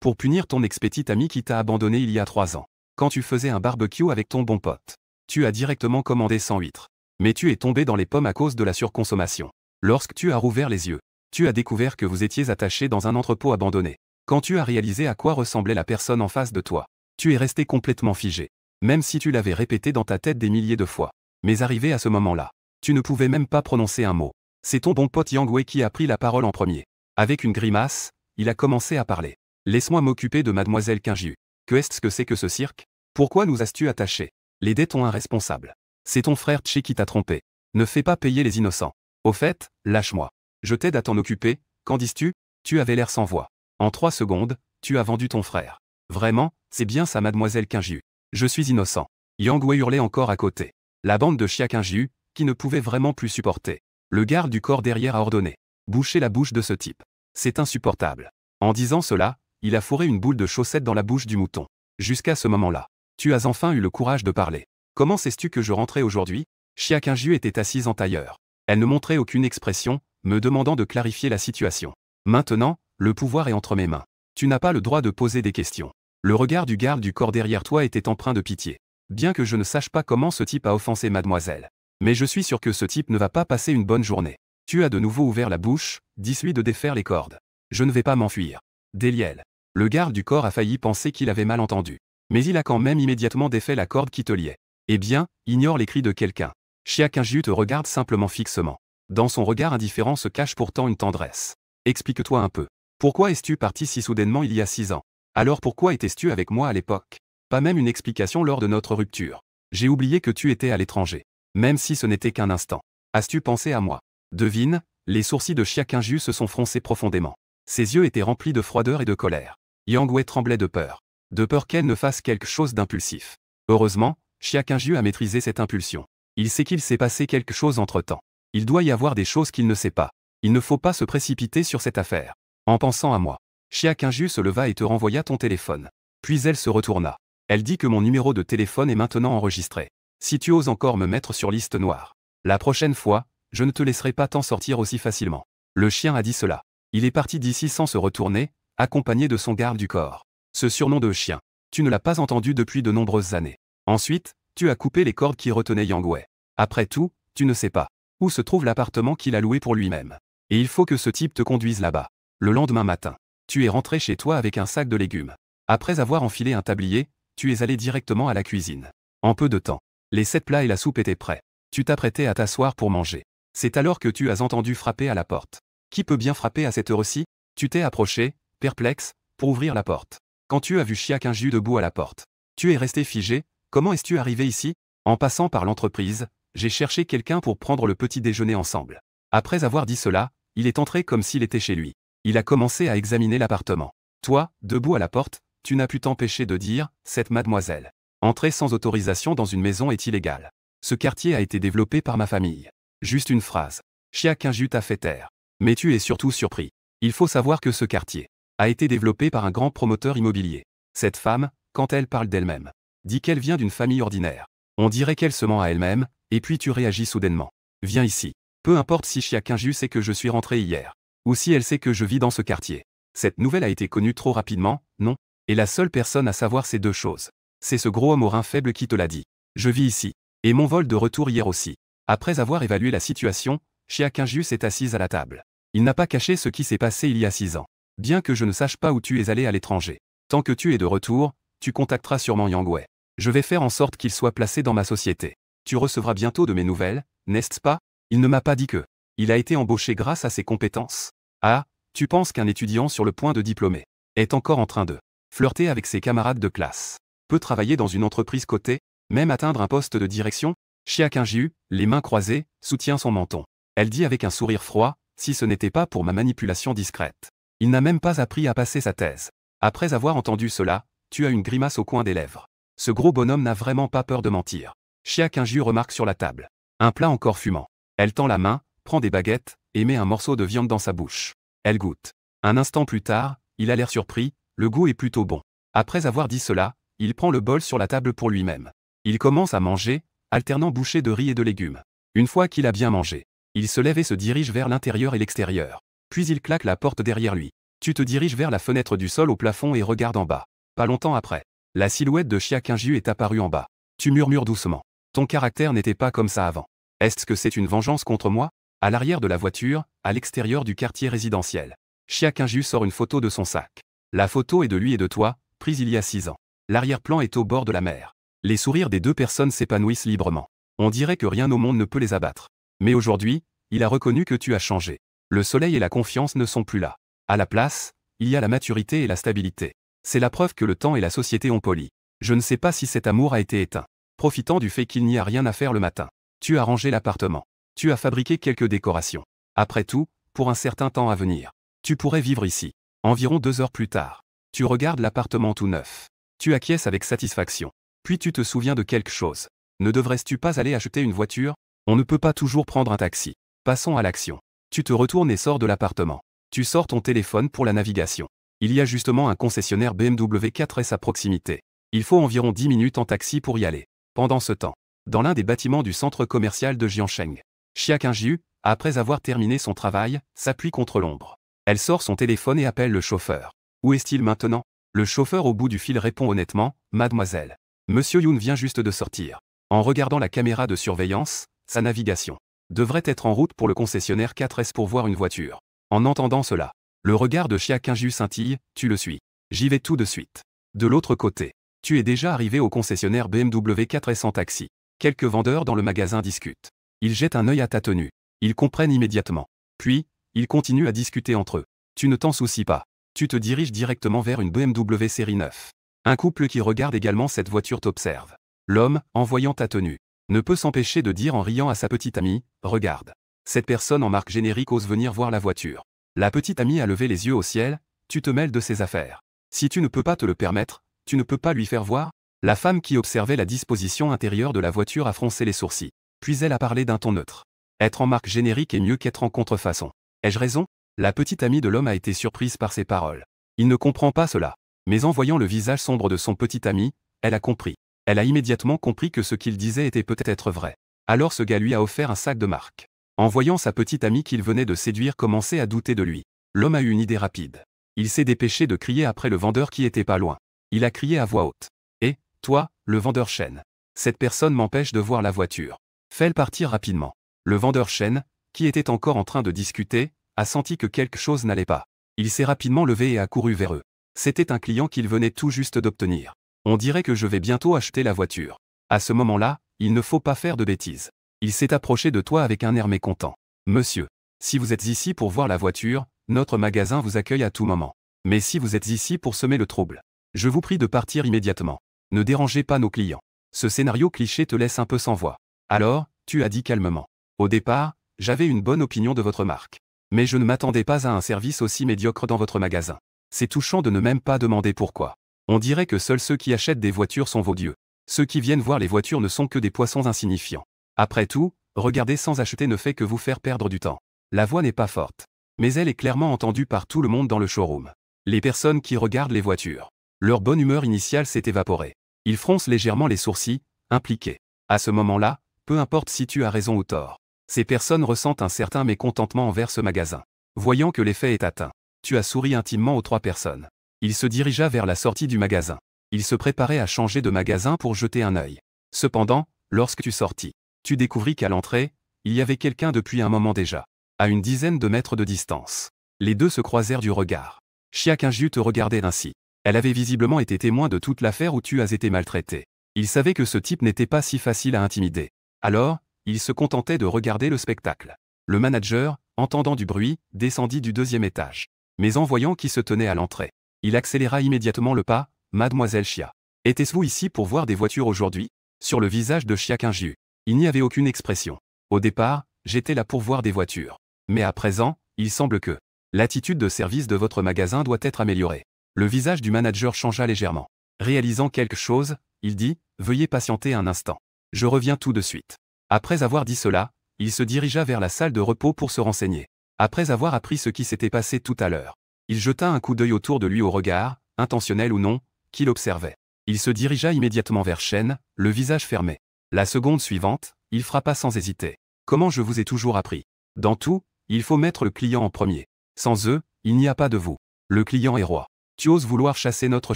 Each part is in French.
Pour punir ton ex-petit ami qui t'a abandonné il y a 3 ans. Quand tu faisais un barbecue avec ton bon pote. Tu as directement commandé 100 huîtres. Mais tu es tombé dans les pommes à cause de la surconsommation. Lorsque tu as rouvert les yeux, tu as découvert que vous étiez attaché dans un entrepôt abandonné. Quand tu as réalisé à quoi ressemblait la personne en face de toi, tu es resté complètement figé. Même si tu l'avais répété dans ta tête des milliers de fois. Mais arrivé à ce moment-là, tu ne pouvais même pas prononcer un mot. C'est ton bon pote Yang Wei qui a pris la parole en premier. Avec une grimace, il a commencé à parler. Laisse-moi m'occuper de mademoiselle Qingyu. Qu'est-ce que c'est que ce cirque? Pourquoi nous as-tu attachés? Les dettes ont un responsable. C'est ton frère Chi qui t'a trompé. Ne fais pas payer les innocents. Au fait, lâche-moi. Je t'aide à t'en occuper. Qu'en dis-tu? Tu avais l'air sans voix. En 3 secondes, tu as vendu ton frère. Vraiment, c'est bien ça mademoiselle Qingyu. Je suis innocent. Yang Wei hurlait encore à côté. La bande de Xia Qingyu, qui ne pouvait vraiment plus supporter. Le garde du corps derrière a ordonné. Bouchez la bouche de ce type. C'est insupportable. En disant cela, il a fourré une boule de chaussette dans la bouche du mouton. Jusqu'à ce moment-là, tu as enfin eu le courage de parler. Comment sais-tu que je rentrais aujourd'hui? Xia Qingyu était assise en tailleur. Elle ne montrait aucune expression, me demandant de clarifier la situation. Maintenant, le pouvoir est entre mes mains. Tu n'as pas le droit de poser des questions. Le regard du garde du corps derrière toi était empreint de pitié. Bien que je ne sache pas comment ce type a offensé mademoiselle. Mais je suis sûr que ce type ne va pas passer une bonne journée. Tu as de nouveau ouvert la bouche, dis-lui de défaire les cordes. Je ne vais pas m'enfuir. Déliel. Le garde du corps a failli penser qu'il avait mal entendu. Mais il a quand même immédiatement défait la corde qui te liait. Eh bien, ignore les cris de quelqu'un. Xia Qingyu te regarde simplement fixement. Dans son regard indifférent se cache pourtant une tendresse. Explique-toi un peu. Pourquoi es-tu parti si soudainement il y a 6 ans? Alors pourquoi étais-tu avec moi à l'époque? Pas même une explication lors de notre rupture. J'ai oublié que tu étais à l'étranger. Même si ce n'était qu'un instant. As-tu pensé à moi? Devine, les sourcils de Xia Qingyu se sont froncés profondément. Ses yeux étaient remplis de froideur et de colère. Yang Wei tremblait de peur. De peur qu'elle ne fasse quelque chose d'impulsif. Heureusement, Xia Qingyu a maîtrisé cette impulsion. Il sait qu'il s'est passé quelque chose entre-temps. Il doit y avoir des choses qu'il ne sait pas. Il ne faut pas se précipiter sur cette affaire. En pensant à moi. Xia Qingyu se leva et te renvoya ton téléphone. Puis elle se retourna. Elle dit que mon numéro de téléphone est maintenant enregistré. Si tu oses encore me mettre sur liste noire. La prochaine fois, je ne te laisserai pas t'en sortir aussi facilement. Le chien a dit cela. Il est parti d'ici sans se retourner, accompagné de son garde du corps. Ce surnom de chien, tu ne l'as pas entendu depuis de nombreuses années. Ensuite, tu as coupé les cordes qui retenaient Yang Wei. Après tout, tu ne sais pas où se trouve l'appartement qu'il a loué pour lui-même. Et il faut que ce type te conduise là-bas. Le lendemain matin, tu es rentré chez toi avec un sac de légumes. Après avoir enfilé un tablier, tu es allé directement à la cuisine. En peu de temps, les 7 plats et la soupe étaient prêts. Tu t'apprêtais à t'asseoir pour manger. C'est alors que tu as entendu frapper à la porte. Qui peut bien frapper à cette heure-ci? Tu t'es approché, perplexe, pour ouvrir la porte. Quand tu as vu Xia Qingyu debout à la porte, tu es resté figé. Comment es-tu arrivé ici? En passant par l'entreprise, j'ai cherché quelqu'un pour prendre le petit déjeuner ensemble. Après avoir dit cela, il est entré comme s'il était chez lui. Il a commencé à examiner l'appartement. Toi, debout à la porte, tu n'as pu t'empêcher de dire, cette mademoiselle. Entrer sans autorisation dans une maison est illégal. Ce quartier a été développé par ma famille. Juste une phrase. Xia Qingyu t'a fait taire. Mais tu es surtout surpris. Il faut savoir que ce quartier a été développé par un grand promoteur immobilier. Cette femme, quand elle parle d'elle-même, dit qu'elle vient d'une famille ordinaire. On dirait qu'elle se ment à elle-même, et puis tu réagis soudainement. Viens ici. Peu importe si Xia Qingyu sait que je suis rentré hier. Ou si elle sait que je vis dans ce quartier. Cette nouvelle a été connue trop rapidement, non? Et la seule personne à savoir ces 2 choses. C'est ce gros homme au rein faible qui te l'a dit. Je vis ici. Et mon vol de retour hier aussi. Après avoir évalué la situation, Xia Qingyu s'est assise à la table. Il n'a pas caché ce qui s'est passé il y a 6 ans. Bien que je ne sache pas où tu es allé à l'étranger. Tant que tu es de retour, tu contacteras sûrement Yang Wei. Je vais faire en sorte qu'il soit placé dans ma société. Tu recevras bientôt de mes nouvelles, n'est-ce pas? Il ne m'a pas dit que. Il a été embauché grâce à ses compétences. Ah, tu penses qu'un étudiant sur le point de diplômer est encore en train de flirter avec ses camarades de classe, peut travailler dans une entreprise cotée, même atteindre un poste de direction? Xia Qingyu, les mains croisées, soutient son menton. Elle dit avec un sourire froid, si ce n'était pas pour ma manipulation discrète. Il n'a même pas appris à passer sa thèse. Après avoir entendu cela, tu as une grimace au coin des lèvres. Ce gros bonhomme n'a vraiment pas peur de mentir. Xia Qingyu remarque sur la table un plat encore fumant. Elle tend la main, prend des baguettes, et met un morceau de viande dans sa bouche. Elle goûte. Un instant plus tard, il a l'air surpris, le goût est plutôt bon. Après avoir dit cela, il prend le bol sur la table pour lui-même. Il commence à manger, alternant bouchées de riz et de légumes. Une fois qu'il a bien mangé, il se lève et se dirige vers l'intérieur et l'extérieur. Puis il claque la porte derrière lui. Tu te diriges vers la fenêtre du sol au plafond et regardes en bas. Pas longtemps après, la silhouette de Chia Qingju est apparue en bas. Tu murmures doucement. Ton caractère n'était pas comme ça avant. Est-ce que c'est une vengeance contre moi? À l'arrière de la voiture, à l'extérieur du quartier résidentiel. Chia Qingju sort une photo de son sac. La photo est de lui et de toi, prise il y a 6 ans. L'arrière-plan est au bord de la mer. Les sourires des deux personnes s'épanouissent librement. On dirait que rien au monde ne peut les abattre. Mais aujourd'hui, il a reconnu que tu as changé. Le soleil et la confiance ne sont plus là. À la place, il y a la maturité et la stabilité. C'est la preuve que le temps et la société ont poli. Je ne sais pas si cet amour a été éteint. Profitant du fait qu'il n'y a rien à faire le matin. Tu as rangé l'appartement. Tu as fabriqué quelques décorations. Après tout, pour un certain temps à venir, tu pourrais vivre ici. Environ 2 heures plus tard, tu regardes l'appartement tout neuf. Tu acquiesces avec satisfaction. Puis tu te souviens de quelque chose. Ne devrais-tu pas aller acheter une voiture? On ne peut pas toujours prendre un taxi. Passons à l'action. Tu te retournes et sors de l'appartement. Tu sors ton téléphone pour la navigation. Il y a justement un concessionnaire BMW 4S à proximité. Il faut environ 10 minutes en taxi pour y aller. Pendant ce temps, dans l'un des bâtiments du centre commercial de Jiansheng, Chia Qingju, après avoir terminé son travail, s'appuie contre l'ombre. Elle sort son téléphone et appelle le chauffeur. Où est-il maintenant? Le chauffeur au bout du fil répond honnêtement, Mademoiselle. Monsieur Yoon vient juste de sortir. En regardant la caméra de surveillance, sa navigation devrait être en route pour le concessionnaire 4S pour voir une voiture. En entendant cela, le regard de Chia Qingju scintille, tu le suis. J'y vais tout de suite. De l'autre côté, tu es déjà arrivé au concessionnaire BMW 4S en taxi. Quelques vendeurs dans le magasin discutent. Ils jettent un œil à ta tenue. Ils comprennent immédiatement. Puis, ils continuent à discuter entre eux. Tu ne t'en soucies pas. Tu te diriges directement vers une BMW série 9. Un couple qui regarde également cette voiture t'observe. L'homme, en voyant ta tenue, ne peut s'empêcher de dire en riant à sa petite amie, « Regarde. Cette personne en marque générique ose venir voir la voiture. » La petite amie a levé les yeux au ciel, tu te mêles de ses affaires. Si tu ne peux pas te le permettre, tu ne peux pas lui faire voir? La femme qui observait la disposition intérieure de la voiture a froncé les sourcils. Puis elle a parlé d'un ton neutre. Être en marque générique est mieux qu'être en contrefaçon. Ai-je raison? La petite amie de l'homme a été surprise par ces paroles. Il ne comprend pas cela. Mais en voyant le visage sombre de son petit ami, elle a compris. Elle a immédiatement compris que ce qu'il disait était peut-être vrai. Alors ce gars lui a offert un sac de marque. En voyant sa petite amie qu'il venait de séduire commencer à douter de lui, l'homme a eu une idée rapide. Il s'est dépêché de crier après le vendeur qui était pas loin. Il a crié à voix haute. « Eh, toi, le vendeur chêne. Cette personne m'empêche de voir la voiture. Fais-le partir rapidement. » Le vendeur chêne, qui était encore en train de discuter, a senti que quelque chose n'allait pas. Il s'est rapidement levé et a couru vers eux. C'était un client qu'il venait tout juste d'obtenir. On dirait que je vais bientôt acheter la voiture. À ce moment-là, il ne faut pas faire de bêtises. Il s'est approché de toi avec un air mécontent. Monsieur, si vous êtes ici pour voir la voiture, notre magasin vous accueille à tout moment. Mais si vous êtes ici pour semer le trouble, je vous prie de partir immédiatement. Ne dérangez pas nos clients. Ce scénario cliché te laisse un peu sans voix. Alors, tu as dit calmement. Au départ, j'avais une bonne opinion de votre marque. Mais je ne m'attendais pas à un service aussi médiocre dans votre magasin. C'est touchant de ne même pas demander pourquoi. On dirait que seuls ceux qui achètent des voitures sont vos dieux. Ceux qui viennent voir les voitures ne sont que des poissons insignifiants. Après tout, regarder sans acheter ne fait que vous faire perdre du temps. La voix n'est pas forte. Mais elle est clairement entendue par tout le monde dans le showroom. Les personnes qui regardent les voitures. Leur bonne humeur initiale s'est évaporée. Ils froncent légèrement les sourcils, impliqués. À ce moment-là, peu importe si tu as raison ou tort. Ces personnes ressentent un certain mécontentement envers ce magasin. Voyant que l'effet est atteint, tu as souri intimement aux 3 personnes. Il se dirigea vers la sortie du magasin. Il se préparait à changer de magasin pour jeter un œil. Cependant, lorsque tu sortis, tu découvris qu'à l'entrée, il y avait quelqu'un depuis un moment déjà. À une dizaine de mètres de distance. Les deux se croisèrent du regard. Chia Qingju te regardait ainsi. Elle avait visiblement été témoin de toute l'affaire où tu as été maltraité. Il savait que ce type n'était pas si facile à intimider. Alors, il se contentait de regarder le spectacle. Le manager, entendant du bruit, descendit du 2e étage. Mais en voyant qui se tenait à l'entrée, il accéléra immédiatement le pas. Mademoiselle Chia. Était-ce-vous ici pour voir des voitures aujourd'hui? Sur le visage de Chia Qingju, il n'y avait aucune expression. Au départ, j'étais là pour voir des voitures. Mais à présent, il semble que l'attitude de service de votre magasin doit être améliorée. Le visage du manager changea légèrement. Réalisant quelque chose, il dit, « Veuillez patienter un instant. Je reviens tout de suite. » Après avoir dit cela, il se dirigea vers la salle de repos pour se renseigner. Après avoir appris ce qui s'était passé tout à l'heure, il jeta un coup d'œil autour de lui au regard, intentionnel ou non, qu'il observait. Il se dirigea immédiatement vers Shen, le visage fermé. La seconde suivante, il frappa sans hésiter. « Comment je vous ai toujours appris. Dans tout, il faut mettre le client en premier. Sans eux, il n'y a pas de vous. » Le client est roi. Tu oses vouloir chasser notre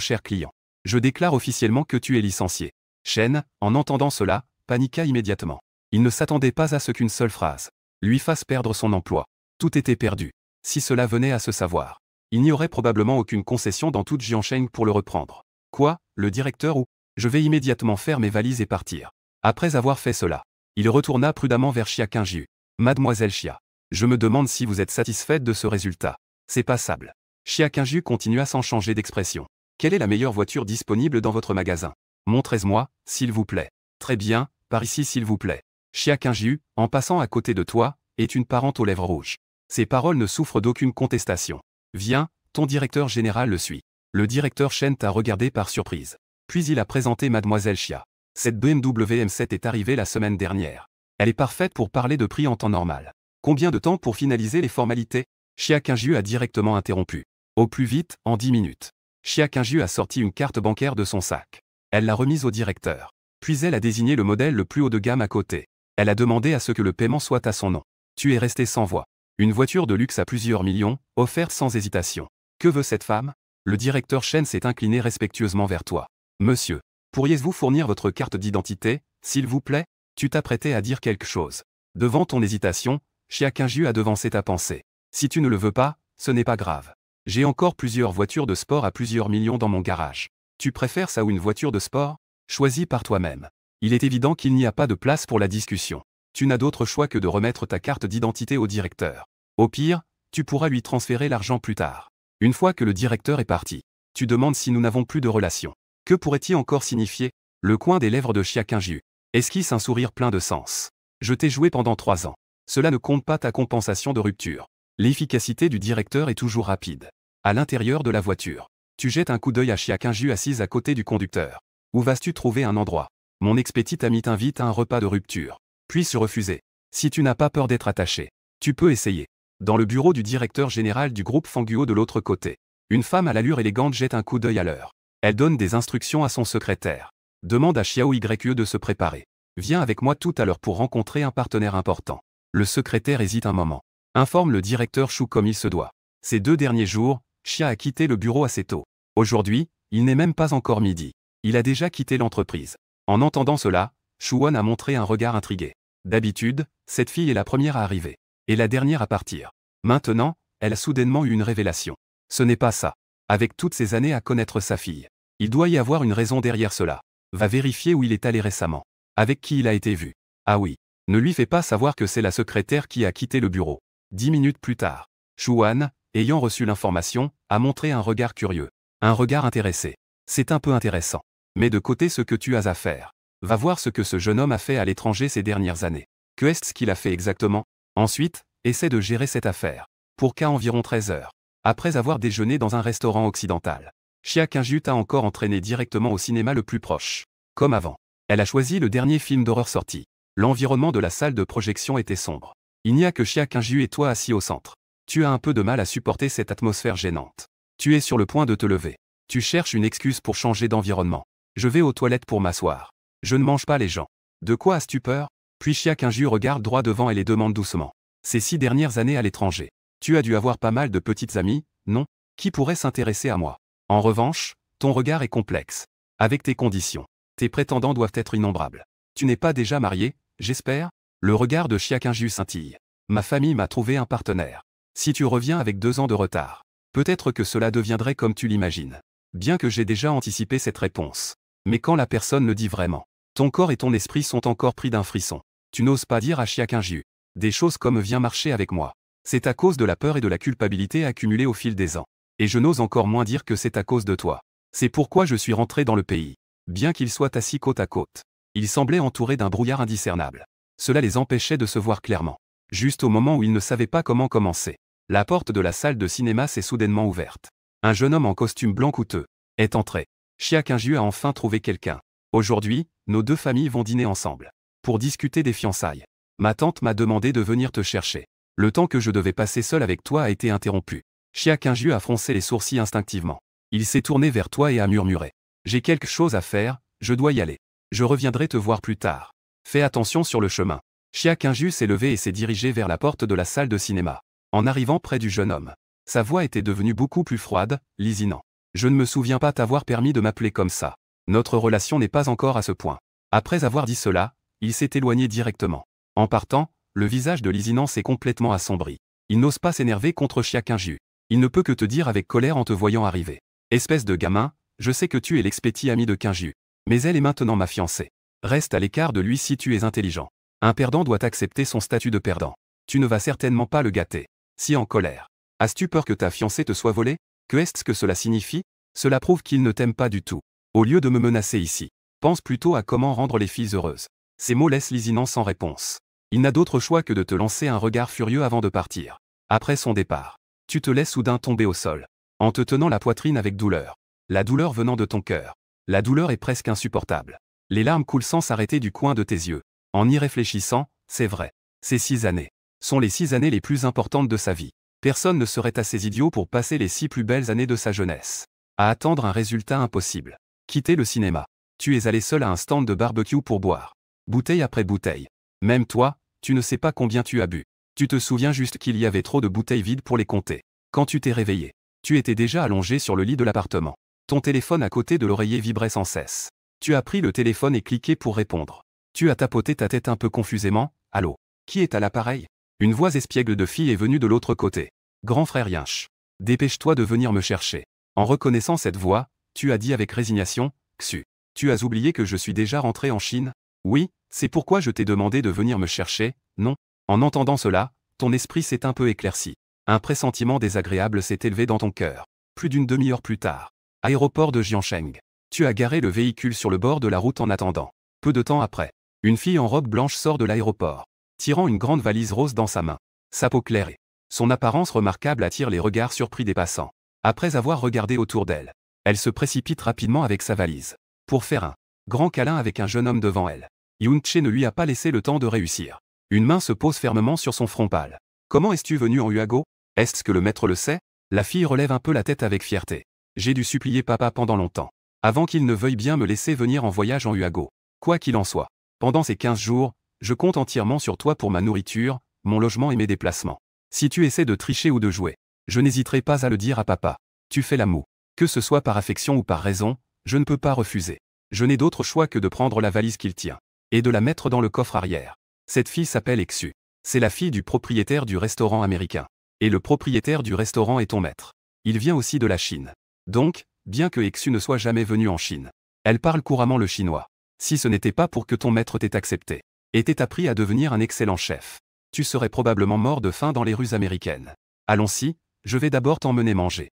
cher client. Je déclare officiellement que tu es licencié. Shen, en entendant cela, paniqua immédiatement. Il ne s'attendait pas à ce qu'une seule phrase lui fasse perdre son emploi. Tout était perdu. Si cela venait à se savoir, il n'y aurait probablement aucune concession dans toute Jiansheng pour le reprendre. Quoi, le directeur ou? Je vais immédiatement faire mes valises et partir. Après avoir fait cela, il retourna prudemment vers Xia Qingjiu. Mademoiselle Xia, je me demande si vous êtes satisfaite de ce résultat. C'est passable. Xia Qingjiu continua sans changer d'expression. Quelle est la meilleure voiture disponible dans votre magasin? Montrez-moi, s'il vous plaît. Très bien, par ici s'il vous plaît. Xia Qingjiu, en passant à côté de toi, est une parente aux lèvres rouges. Ces paroles ne souffrent d'aucune contestation. Viens, ton directeur général le suit. Le directeur Shen t'a regardé par surprise. Puis il a présenté Mademoiselle Xia. Cette BMW M7 est arrivée la semaine dernière. Elle est parfaite pour parler de prix en temps normal. Combien de temps pour finaliser les formalités? Xia Qingjiu a directement interrompu. Au plus vite, en 10 minutes. Xia Qingjiu a sorti une carte bancaire de son sac. Elle l'a remise au directeur. Puis elle a désigné le modèle le plus haut de gamme à côté. Elle a demandé à ce que le paiement soit à son nom. Tu es resté sans voix. Une voiture de luxe à plusieurs millions, offerte sans hésitation. Que veut cette femme? Le directeur Shen s'est incliné respectueusement vers toi. Monsieur, pourriez-vous fournir votre carte d'identité, s'il vous plaît? Tu t'apprêtais à dire quelque chose. Devant ton hésitation, Xia Qingjiu a devancé ta pensée. Si tu ne le veux pas, ce n'est pas grave. J'ai encore plusieurs voitures de sport à plusieurs millions dans mon garage. Tu préfères ça ou une voiture de sport? Choisis par toi-même. Il est évident qu'il n'y a pas de place pour la discussion. Tu n'as d'autre choix que de remettre ta carte d'identité au directeur. Au pire, tu pourras lui transférer l'argent plus tard. Une fois que le directeur est parti, tu demandes si nous n'avons plus de relation. Que pourrait-il encore signifier? Le coin des lèvres de Xia Qingjiu esquisse un sourire plein de sens. Je t'ai joué pendant 3 ans. Cela ne compte pas ta compensation de rupture. L'efficacité du directeur est toujours rapide. À l'intérieur de la voiture, tu jettes un coup d'œil à Xia Qingjiu assise à côté du conducteur. Où vas-tu trouver un endroit? Mon ex-petit ami t'invite à un repas de rupture. Puis-je refuser? Si tu n'as pas peur d'être attaché, tu peux essayer. Dans le bureau du directeur général du groupe Fanguo de l'autre côté, une femme à l'allure élégante jette un coup d'œil à l'heure. Elle donne des instructions à son secrétaire. Demande à Xiao Yue de se préparer. Viens avec moi tout à l'heure pour rencontrer un partenaire important. Le secrétaire hésite un moment. Informe le directeur Shu comme il se doit. Ces 2 derniers jours, Xia a quitté le bureau assez tôt. Aujourd'hui, il n'est même pas encore midi. Il a déjà quitté l'entreprise. En entendant cela, Shuon a montré un regard intrigué. D'habitude, cette fille est la première à arriver. Et la dernière à partir. Maintenant, elle a soudainement eu une révélation. Ce n'est pas ça. Avec toutes ces années à connaître sa fille, il doit y avoir une raison derrière cela. Va vérifier où il est allé récemment. Avec qui il a été vu. Ah oui. Ne lui fais pas savoir que c'est la secrétaire qui a quitté le bureau. 10 minutes plus tard, Shuan, ayant reçu l'information, a montré un regard curieux. Un regard intéressé. C'est un peu intéressant. Mets de côté ce que tu as à faire. Va voir ce que ce jeune homme a fait à l'étranger ces dernières années. Que est-ce qu'il a fait exactement? Ensuite, essaie de gérer cette affaire. Pour qu'à environ 13 heures. Après avoir déjeuné dans un restaurant occidental, Xia Qingjiu t'a encore entraîné directement au cinéma le plus proche. Comme avant. Elle a choisi le dernier film d'horreur sorti. L'environnement de la salle de projection était sombre. Il n'y a que Xia Qingjiu et toi assis au centre. Tu as un peu de mal à supporter cette atmosphère gênante. Tu es sur le point de te lever. Tu cherches une excuse pour changer d'environnement. Je vais aux toilettes pour m'asseoir. Je ne mange pas les gens. De quoi as-tu peur? Puis Xia Qingjiu regarde droit devant elle et demande doucement. Ces 6 dernières années à l'étranger. Tu as dû avoir pas mal de petites amies, non? Qui pourraient s'intéresser à moi? En revanche, ton regard est complexe. Avec tes conditions, tes prétendants doivent être innombrables. Tu n'es pas déjà marié, j'espère? Le regard de Xia Qingjiu scintille. Ma famille m'a trouvé un partenaire. Si tu reviens avec 2 ans de retard, peut-être que cela deviendrait comme tu l'imagines. Bien que j'ai déjà anticipé cette réponse. Mais quand la personne le dit vraiment, ton corps et ton esprit sont encore pris d'un frisson. Tu n'oses pas dire à Xia Qingjiu des choses comme viens marcher avec moi. C'est à cause de la peur et de la culpabilité accumulées au fil des ans. Et je n'ose encore moins dire que c'est à cause de toi. C'est pourquoi je suis rentré dans le pays. Bien qu'ils soient assis côte à côte, ils semblaient entourés d'un brouillard indiscernable. Cela les empêchait de se voir clairement. Juste au moment où ils ne savaient pas comment commencer, la porte de la salle de cinéma s'est soudainement ouverte. Un jeune homme en costume blanc coûteux est entré. Xia Qingjiu a enfin trouvé quelqu'un. Aujourd'hui, nos 2 familles vont dîner ensemble. Pour discuter des fiançailles. Ma tante m'a demandé de venir te chercher. Le temps que je devais passer seul avec toi a été interrompu. Xia Qingjiu a froncé les sourcils instinctivement. Il s'est tourné vers toi et a murmuré. J'ai quelque chose à faire, je dois y aller. Je reviendrai te voir plus tard. Fais attention sur le chemin. Xia Qingjiu s'est levé et s'est dirigé vers la porte de la salle de cinéma. En arrivant près du jeune homme, Sa voix était devenue beaucoup plus froide, Lisinant. Je ne me souviens pas t'avoir permis de m'appeler comme ça. Notre relation n'est pas encore à ce point. Après avoir dit cela, il s'est éloigné directement. En partant, le visage de Lisinant s'est complètement assombri. Il n'ose pas s'énerver contre Chia Qingju. Il ne peut que te dire avec colère en te voyant arriver. Espèce de gamin, je sais que tu es l'expétit ami de Qingju. Mais elle est maintenant ma fiancée. Reste à l'écart de lui si tu es intelligent. Un perdant doit accepter son statut de perdant. Tu ne vas certainement pas le gâter. Si en colère. As-tu peur que ta fiancée te soit volée? Que est-ce que cela signifie? Cela prouve qu'il ne t'aime pas du tout. Au lieu de me menacer ici, pense plutôt à comment rendre les filles heureuses. Ces mots laissent Lisinant sans réponse. Il n'a d'autre choix que de te lancer un regard furieux avant de partir. Après son départ, tu te laisses soudain tomber au sol, en te tenant la poitrine avec douleur. La douleur venant de ton cœur. La douleur est presque insupportable. Les larmes coulent sans s'arrêter du coin de tes yeux. En y réfléchissant, c'est vrai. Ces 6 années sont les 6 années les plus importantes de sa vie. Personne ne serait assez idiot pour passer les 6 plus belles années de sa jeunesse. À attendre un résultat impossible. Quitter le cinéma. Tu es allé seul à un stand de barbecue pour boire. Bouteille après bouteille. Même toi, tu ne sais pas combien tu as bu. Tu te souviens juste qu'il y avait trop de bouteilles vides pour les compter. Quand tu t'es réveillé, tu étais déjà allongé sur le lit de l'appartement. Ton téléphone à côté de l'oreiller vibrait sans cesse. Tu as pris le téléphone et cliqué pour répondre. Tu as tapoté ta tête un peu confusément. Allô? Qui est à l'appareil? Une voix espiègle de fille est venue de l'autre côté. Grand frère Yinch. Dépêche-toi de venir me chercher. En reconnaissant cette voix, tu as dit avec résignation, Xu. Tu as oublié que je suis déjà rentré en Chine? Oui, c'est pourquoi je t'ai demandé de venir me chercher, non? En entendant cela, ton esprit s'est un peu éclairci. Un pressentiment désagréable s'est élevé dans ton cœur. Plus d'une demi-heure plus tard. Aéroport de Jiancheng. Tu as garé le véhicule sur le bord de la route en attendant. Peu de temps après, une fille en robe blanche sort de l'aéroport, tirant une grande valise rose dans sa main. Sa peau claire et son apparence remarquable attire les regards surpris des passants. Après avoir regardé autour d'elle, elle se précipite rapidement avec sa valise, pour faire un grand câlin avec un jeune homme devant elle. Yun-che ne lui a pas laissé le temps de réussir. Une main se pose fermement sur son front pâle. Comment es-tu venu en Huago? Est-ce que le maître le sait? La fille relève un peu la tête avec fierté. J'ai dû supplier papa pendant longtemps, avant qu'il ne veuille bien me laisser venir en voyage en Huago. Quoi qu'il en soit, pendant ces 15 jours, je compte entièrement sur toi pour ma nourriture, mon logement et mes déplacements. Si tu essaies de tricher ou de jouer, je n'hésiterai pas à le dire à papa. Tu fais la moue. Que ce soit par affection ou par raison, je ne peux pas refuser. Je n'ai d'autre choix que de prendre la valise qu'il tient, et de la mettre dans le coffre arrière. Cette fille s'appelle Xu. C'est la fille du propriétaire du restaurant américain. Et le propriétaire du restaurant est ton maître. Il vient aussi de la Chine. Donc, bien que Xu ne soit jamais venue en Chine, elle parle couramment le chinois. Si ce n'était pas pour que ton maître t'ait accepté, et t'ait appris à devenir un excellent chef, tu serais probablement mort de faim dans les rues américaines. Allons-y, je vais d'abord t'emmener manger.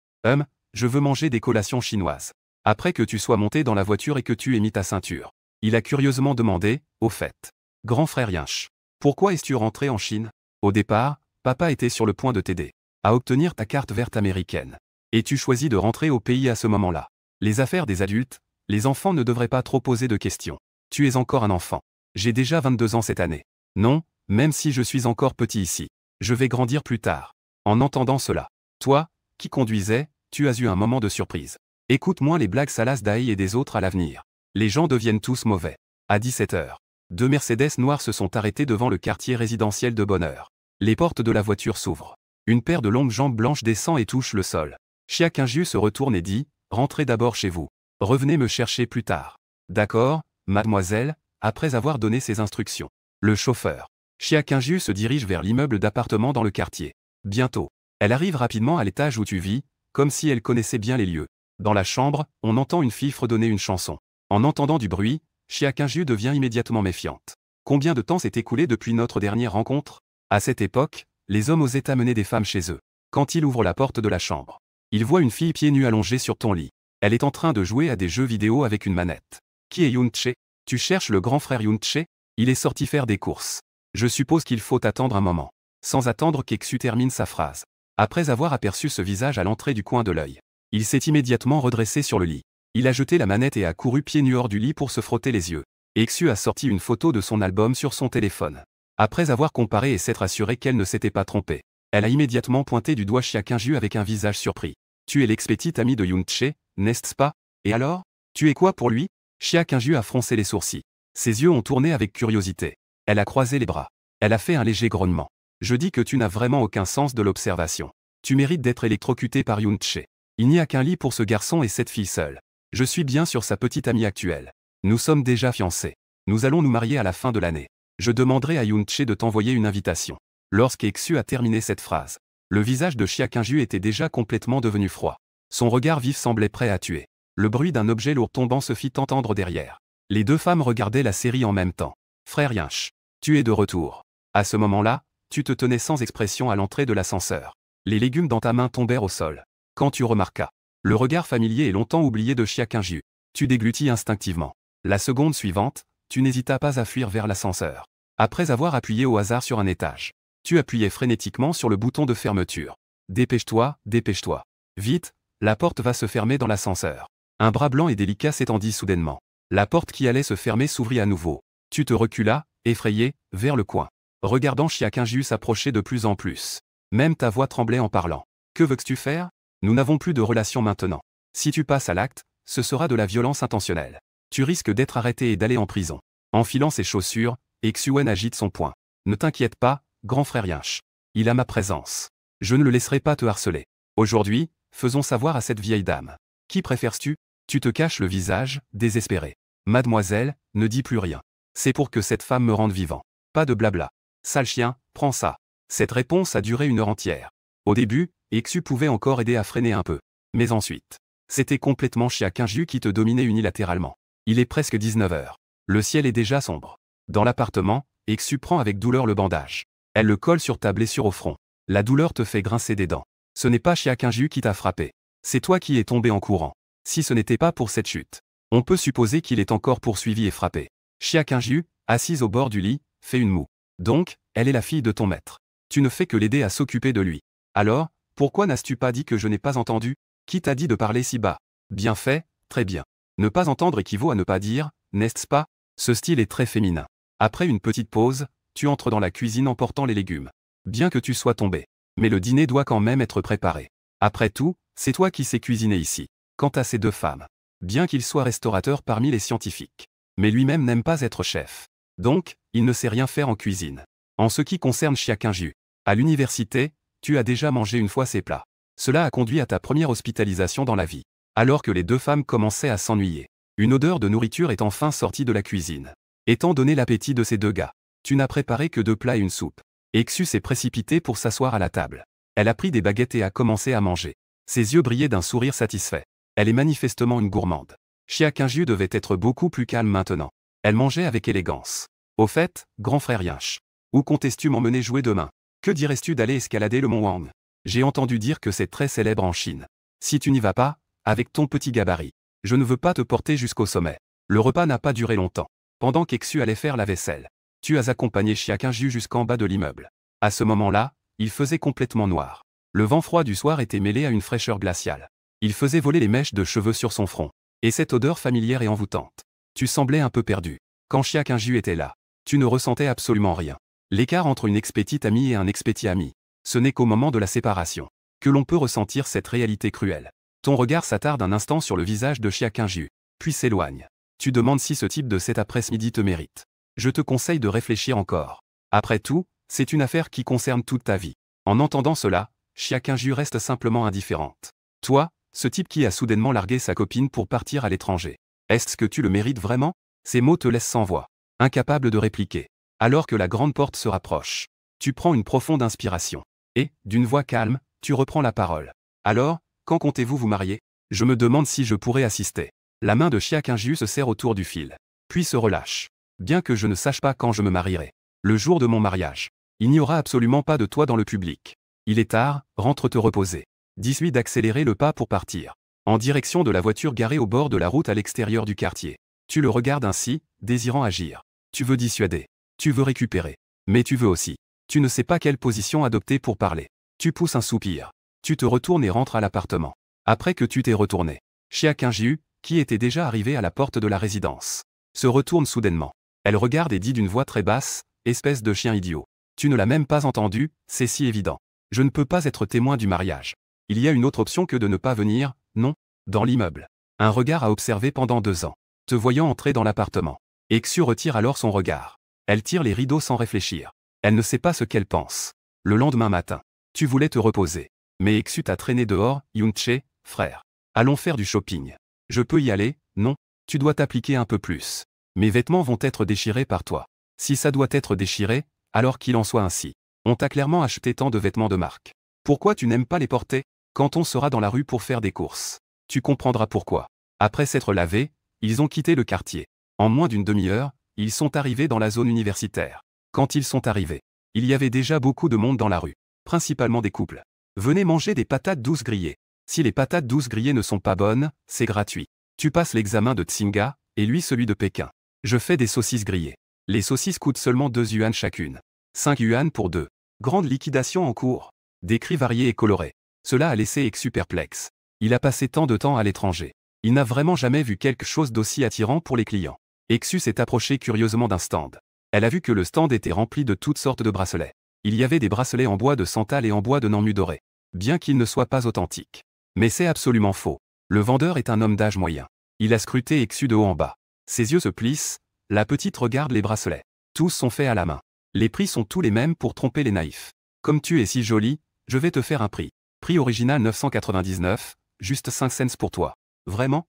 Je veux manger des collations chinoises. Après que tu sois monté dans la voiture et que tu aies mis ta ceinture. Il a curieusement demandé, au fait. Grand frère Yinch. Pourquoi es-tu rentré en Chine? Au départ, papa était sur le point de t'aider à obtenir ta carte verte américaine. Et tu choisis de rentrer au pays à ce moment-là. Les affaires des adultes, les enfants ne devraient pas trop poser de questions. Tu es encore un enfant. J'ai déjà 22 ans cette année. Non, même si je suis encore petit ici. Je vais grandir plus tard. En entendant cela, toi, qui conduisais, tu as eu un moment de surprise. Écoute moins les blagues salaces d'Aïe et des autres à l'avenir. Les gens deviennent tous mauvais. À 17h, 2 Mercedes noires se sont arrêtées devant le quartier résidentiel de Bonheur. Les portes de la voiture s'ouvrent. Une paire de longues jambes blanches descend et touche le sol. Chia Qingju se retourne et dit, « Rentrez d'abord chez vous. Revenez me chercher plus tard. » D'accord, mademoiselle, après avoir donné ses instructions. Le chauffeur. Chia Qingju se dirige vers l'immeuble d'appartement dans le quartier. Bientôt, elle arrive rapidement à l'étage où tu vis, comme si elle connaissait bien les lieux. Dans la chambre, on entend une fille fredonner une chanson. En entendant du bruit, Chia Qingju devient immédiatement méfiante. Combien de temps s'est écoulé depuis notre dernière rencontre? À cette époque, les hommes osaient amener des femmes chez eux. Quand il ouvre la porte de la chambre, il voit une fille pieds nus allongée sur ton lit. Elle est en train de jouer à des jeux vidéo avec une manette. Qui est Yun-che? Tu cherches le grand frère Yun-che? Il est sorti faire des courses. Je suppose qu'il faut attendre un moment. Sans attendre qu'Xu termine sa phrase. Après avoir aperçu ce visage à l'entrée du coin de l'œil, il s'est immédiatement redressé sur le lit. Il a jeté la manette et a couru pieds nus hors du lit pour se frotter les yeux. Xu a sorti une photo de son album sur son téléphone. Après avoir comparé et s'être assuré qu'elle ne s'était pas trompée, elle a immédiatement pointé du doigt Chia Qingju avec un visage surpris. Tu es l'ex-petite amie de Yun-che, n'est-ce pas? Et alors? Tu es quoi pour lui? Chia Qingju a froncé les sourcils. Ses yeux ont tourné avec curiosité. Elle a croisé les bras. Elle a fait un léger grognement. Je dis que tu n'as vraiment aucun sens de l'observation. Tu mérites d'être électrocuté par Yoon-chae. Il n'y a qu'un lit pour ce garçon et cette fille seule. Je suis bien sur sa petite amie actuelle. Nous sommes déjà fiancés. Nous allons nous marier à la fin de l'année. Je demanderai à Yoon-chae de t'envoyer une invitation. Lorsqu'Exu a terminé cette phrase, le visage de Chia Kyung-ju était déjà complètement devenu froid. Son regard vif semblait prêt à tuer. Le bruit d'un objet lourd tombant se fit entendre derrière. Les deux femmes regardaient la série en même temps. Frère Yinch, tu es de retour. À ce moment-là, tu te tenais sans expression à l'entrée de l'ascenseur. Les légumes dans ta main tombèrent au sol. Quand tu remarquas le regard familier et longtemps oublié de Chia Kyung-ju, tu déglutis instinctivement. La seconde suivante, tu n'hésitas pas à fuir vers l'ascenseur. Après avoir appuyé au hasard sur un étage, tu appuyais frénétiquement sur le bouton de fermeture. Dépêche-toi, dépêche-toi. Vite, la porte va se fermer dans l'ascenseur. Un bras blanc et délicat s'étendit soudainement. La porte qui allait se fermer s'ouvrit à nouveau. Tu te reculas, effrayé, vers le coin. Regardant Chia Kyung-ju s'approcher de plus en plus. Même ta voix tremblait en parlant. Que veux-tu faire? Nous n'avons plus de relation maintenant. Si tu passes à l'acte, ce sera de la violence intentionnelle. Tu risques d'être arrêté et d'aller en prison. Enfilant ses chaussures, Exuen agite son poing. Ne t'inquiète pas, grand frère Yinch. Il a ma présence. Je ne le laisserai pas te harceler. Aujourd'hui, faisons savoir à cette vieille dame. Qui préfères-tu? Tu te caches le visage, désespéré. Mademoiselle, ne dis plus rien. C'est pour que cette femme me rende vivant. Pas de blabla. Sale chien, prends ça. Cette réponse a duré 1 heure entière. Au début, Exu pouvait encore aider à freiner un peu. Mais ensuite, c'était complètement Chia Kyung-ju qui te dominait unilatéralement. Il est presque 19 heures. Le ciel est déjà sombre. Dans l'appartement, Exu prend avec douleur le bandage. Elle le colle sur ta blessure au front. La douleur te fait grincer des dents. Ce n'est pas Chia Kyung-ju qui t'a frappé. C'est toi qui es tombé en courant. Si ce n'était pas pour cette chute, on peut supposer qu'il est encore poursuivi et frappé. Chia Kyung-ju, assise au bord du lit, fait une moue. Donc, elle est la fille de ton maître. Tu ne fais que l'aider à s'occuper de lui. Alors, pourquoi n'as-tu pas dit que je n'ai pas entendu? Qui t'a dit de parler si bas? Bien fait, très bien. Ne pas entendre équivaut à ne pas dire, n'est-ce pas? Ce style est très féminin. Après une petite pause, tu entres dans la cuisine en portant les légumes. Bien que tu sois tombé. Mais le dîner doit quand même être préparé. Après tout, c'est toi qui sais cuisiner ici. Quant à ces deux femmes, bien qu'il soit restaurateur parmi les scientifiques, mais lui-même n'aime pas être chef. Donc, il ne sait rien faire en cuisine. En ce qui concerne Chia Kyung-ju, à l'université, tu as déjà mangé une fois ces plats. Cela a conduit à ta première hospitalisation dans la vie. Alors que les deux femmes commençaient à s'ennuyer, une odeur de nourriture est enfin sortie de la cuisine. Étant donné l'appétit de ces deux gars, tu n'as préparé que 2 plats et une soupe. Exu s'est précipitée pour s'asseoir à la table. Elle a pris des baguettes et a commencé à manger. Ses yeux brillaient d'un sourire satisfait. Elle est manifestement une gourmande. Chia Kyung-ju devait être beaucoup plus calme maintenant. Elle mangeait avec élégance. Au fait, grand frère Yinch, où comptes-tu m'emmener jouer demain? Que dirais-tu d'aller escalader le mont Wang? J'ai entendu dire que c'est très célèbre en Chine. Si tu n'y vas pas, avec ton petit gabarit, je ne veux pas te porter jusqu'au sommet. Le repas n'a pas duré longtemps. Pendant qu'Exu allait faire la vaisselle, tu as accompagné Chia Kyung-ju jusqu'en bas de l'immeuble. À ce moment-là, il faisait complètement noir. Le vent froid du soir était mêlé à une fraîcheur glaciale. Il faisait voler les mèches de cheveux sur son front. Et cette odeur familière et envoûtante. Tu semblais un peu perdu. Quand Chia Kyung-ju était là, tu ne ressentais absolument rien. L'écart entre une ex-petite amie et un ex-petit ami, ce n'est qu'au moment de la séparation que l'on peut ressentir cette réalité cruelle. Ton regard s'attarde un instant sur le visage de Chia Kyung-ju, puis s'éloigne. Tu demandes si ce type de cet après-midi te mérite. Je te conseille de réfléchir encore. Après tout, c'est une affaire qui concerne toute ta vie. En entendant cela, Chia Kyung-ju reste simplement indifférente. Toi, ce type qui a soudainement largué sa copine pour partir à l'étranger. Est-ce que tu le mérites vraiment? Ces mots te laissent sans voix, incapable de répliquer. Alors que la grande porte se rapproche, tu prends une profonde inspiration. Et, d'une voix calme, tu reprends la parole. Alors, quand comptez-vous vous marier? Je me demande si je pourrais assister. La main de Chia Kyung-ju se serre autour du fil, puis se relâche. Bien que je ne sache pas quand je me marierai. Le jour de mon mariage. Il n'y aura absolument pas de toi dans le public. Il est tard, rentre te reposer. Dis-lui d'accélérer le pas pour partir. En direction de la voiture garée au bord de la route à l'extérieur du quartier. Tu le regardes ainsi, désirant agir. Tu veux dissuader. Tu veux récupérer. Mais tu veux aussi. Tu ne sais pas quelle position adopter pour parler. Tu pousses un soupir. Tu te retournes et rentres à l'appartement. Après que tu t'es retourné, Chia Kyung-ju, qui était déjà arrivé à la porte de la résidence, se retourne soudainement. Elle regarde et dit d'une voix très basse, « Espèce de chien idiot. Tu ne l'as même pas entendu, c'est si évident. Je ne peux pas être témoin du mariage. Il y a une autre option que de ne pas venir, non? Dans l'immeuble. Un regard à observer pendant 2 ans. Te voyant entrer dans l'appartement. Exu retire alors son regard. Elle tire les rideaux sans réfléchir. Elle ne sait pas ce qu'elle pense. Le lendemain matin, tu voulais te reposer. Mais Exu t'a traîné dehors, Yunche, frère. Allons faire du shopping. Je peux y aller, non? Tu dois t'appliquer un peu plus. Mes vêtements vont être déchirés par toi. Si ça doit être déchiré, alors qu'il en soit ainsi. On t'a clairement acheté tant de vêtements de marque. Pourquoi tu n'aimes pas les porter? Quand on sera dans la rue pour faire des courses, tu comprendras pourquoi. Après s'être lavés, ils ont quitté le quartier. En moins d'une demi-heure, ils sont arrivés dans la zone universitaire. Quand ils sont arrivés, il y avait déjà beaucoup de monde dans la rue, principalement des couples. Venez manger des patates douces grillées. Si les patates douces grillées ne sont pas bonnes, c'est gratuit. Tu passes l'examen de Tsinga, et lui celui de Pékin. Je fais des saucisses grillées. Les saucisses coûtent seulement 2 yuan chacune. 5 yuan pour 2. Grande liquidation en cours. Des cris variés et colorés. Cela a laissé Exu perplexe. Il a passé tant de temps à l'étranger. Il n'a vraiment jamais vu quelque chose d'aussi attirant pour les clients. Exu s'est approché curieusement d'un stand. Elle a vu que le stand était rempli de toutes sortes de bracelets. Il y avait des bracelets en bois de santal et en bois de Nanmu doré. Bien qu'ils ne soient pas authentiques. Mais c'est absolument faux. Le vendeur est un homme d'âge moyen. Il a scruté Exu de haut en bas. Ses yeux se plissent, la petite regarde les bracelets. Tous sont faits à la main. Les prix sont tous les mêmes pour tromper les naïfs. Comme tu es si jolie, je vais te faire un prix. Prix original 999, juste 5 cents pour toi. Vraiment?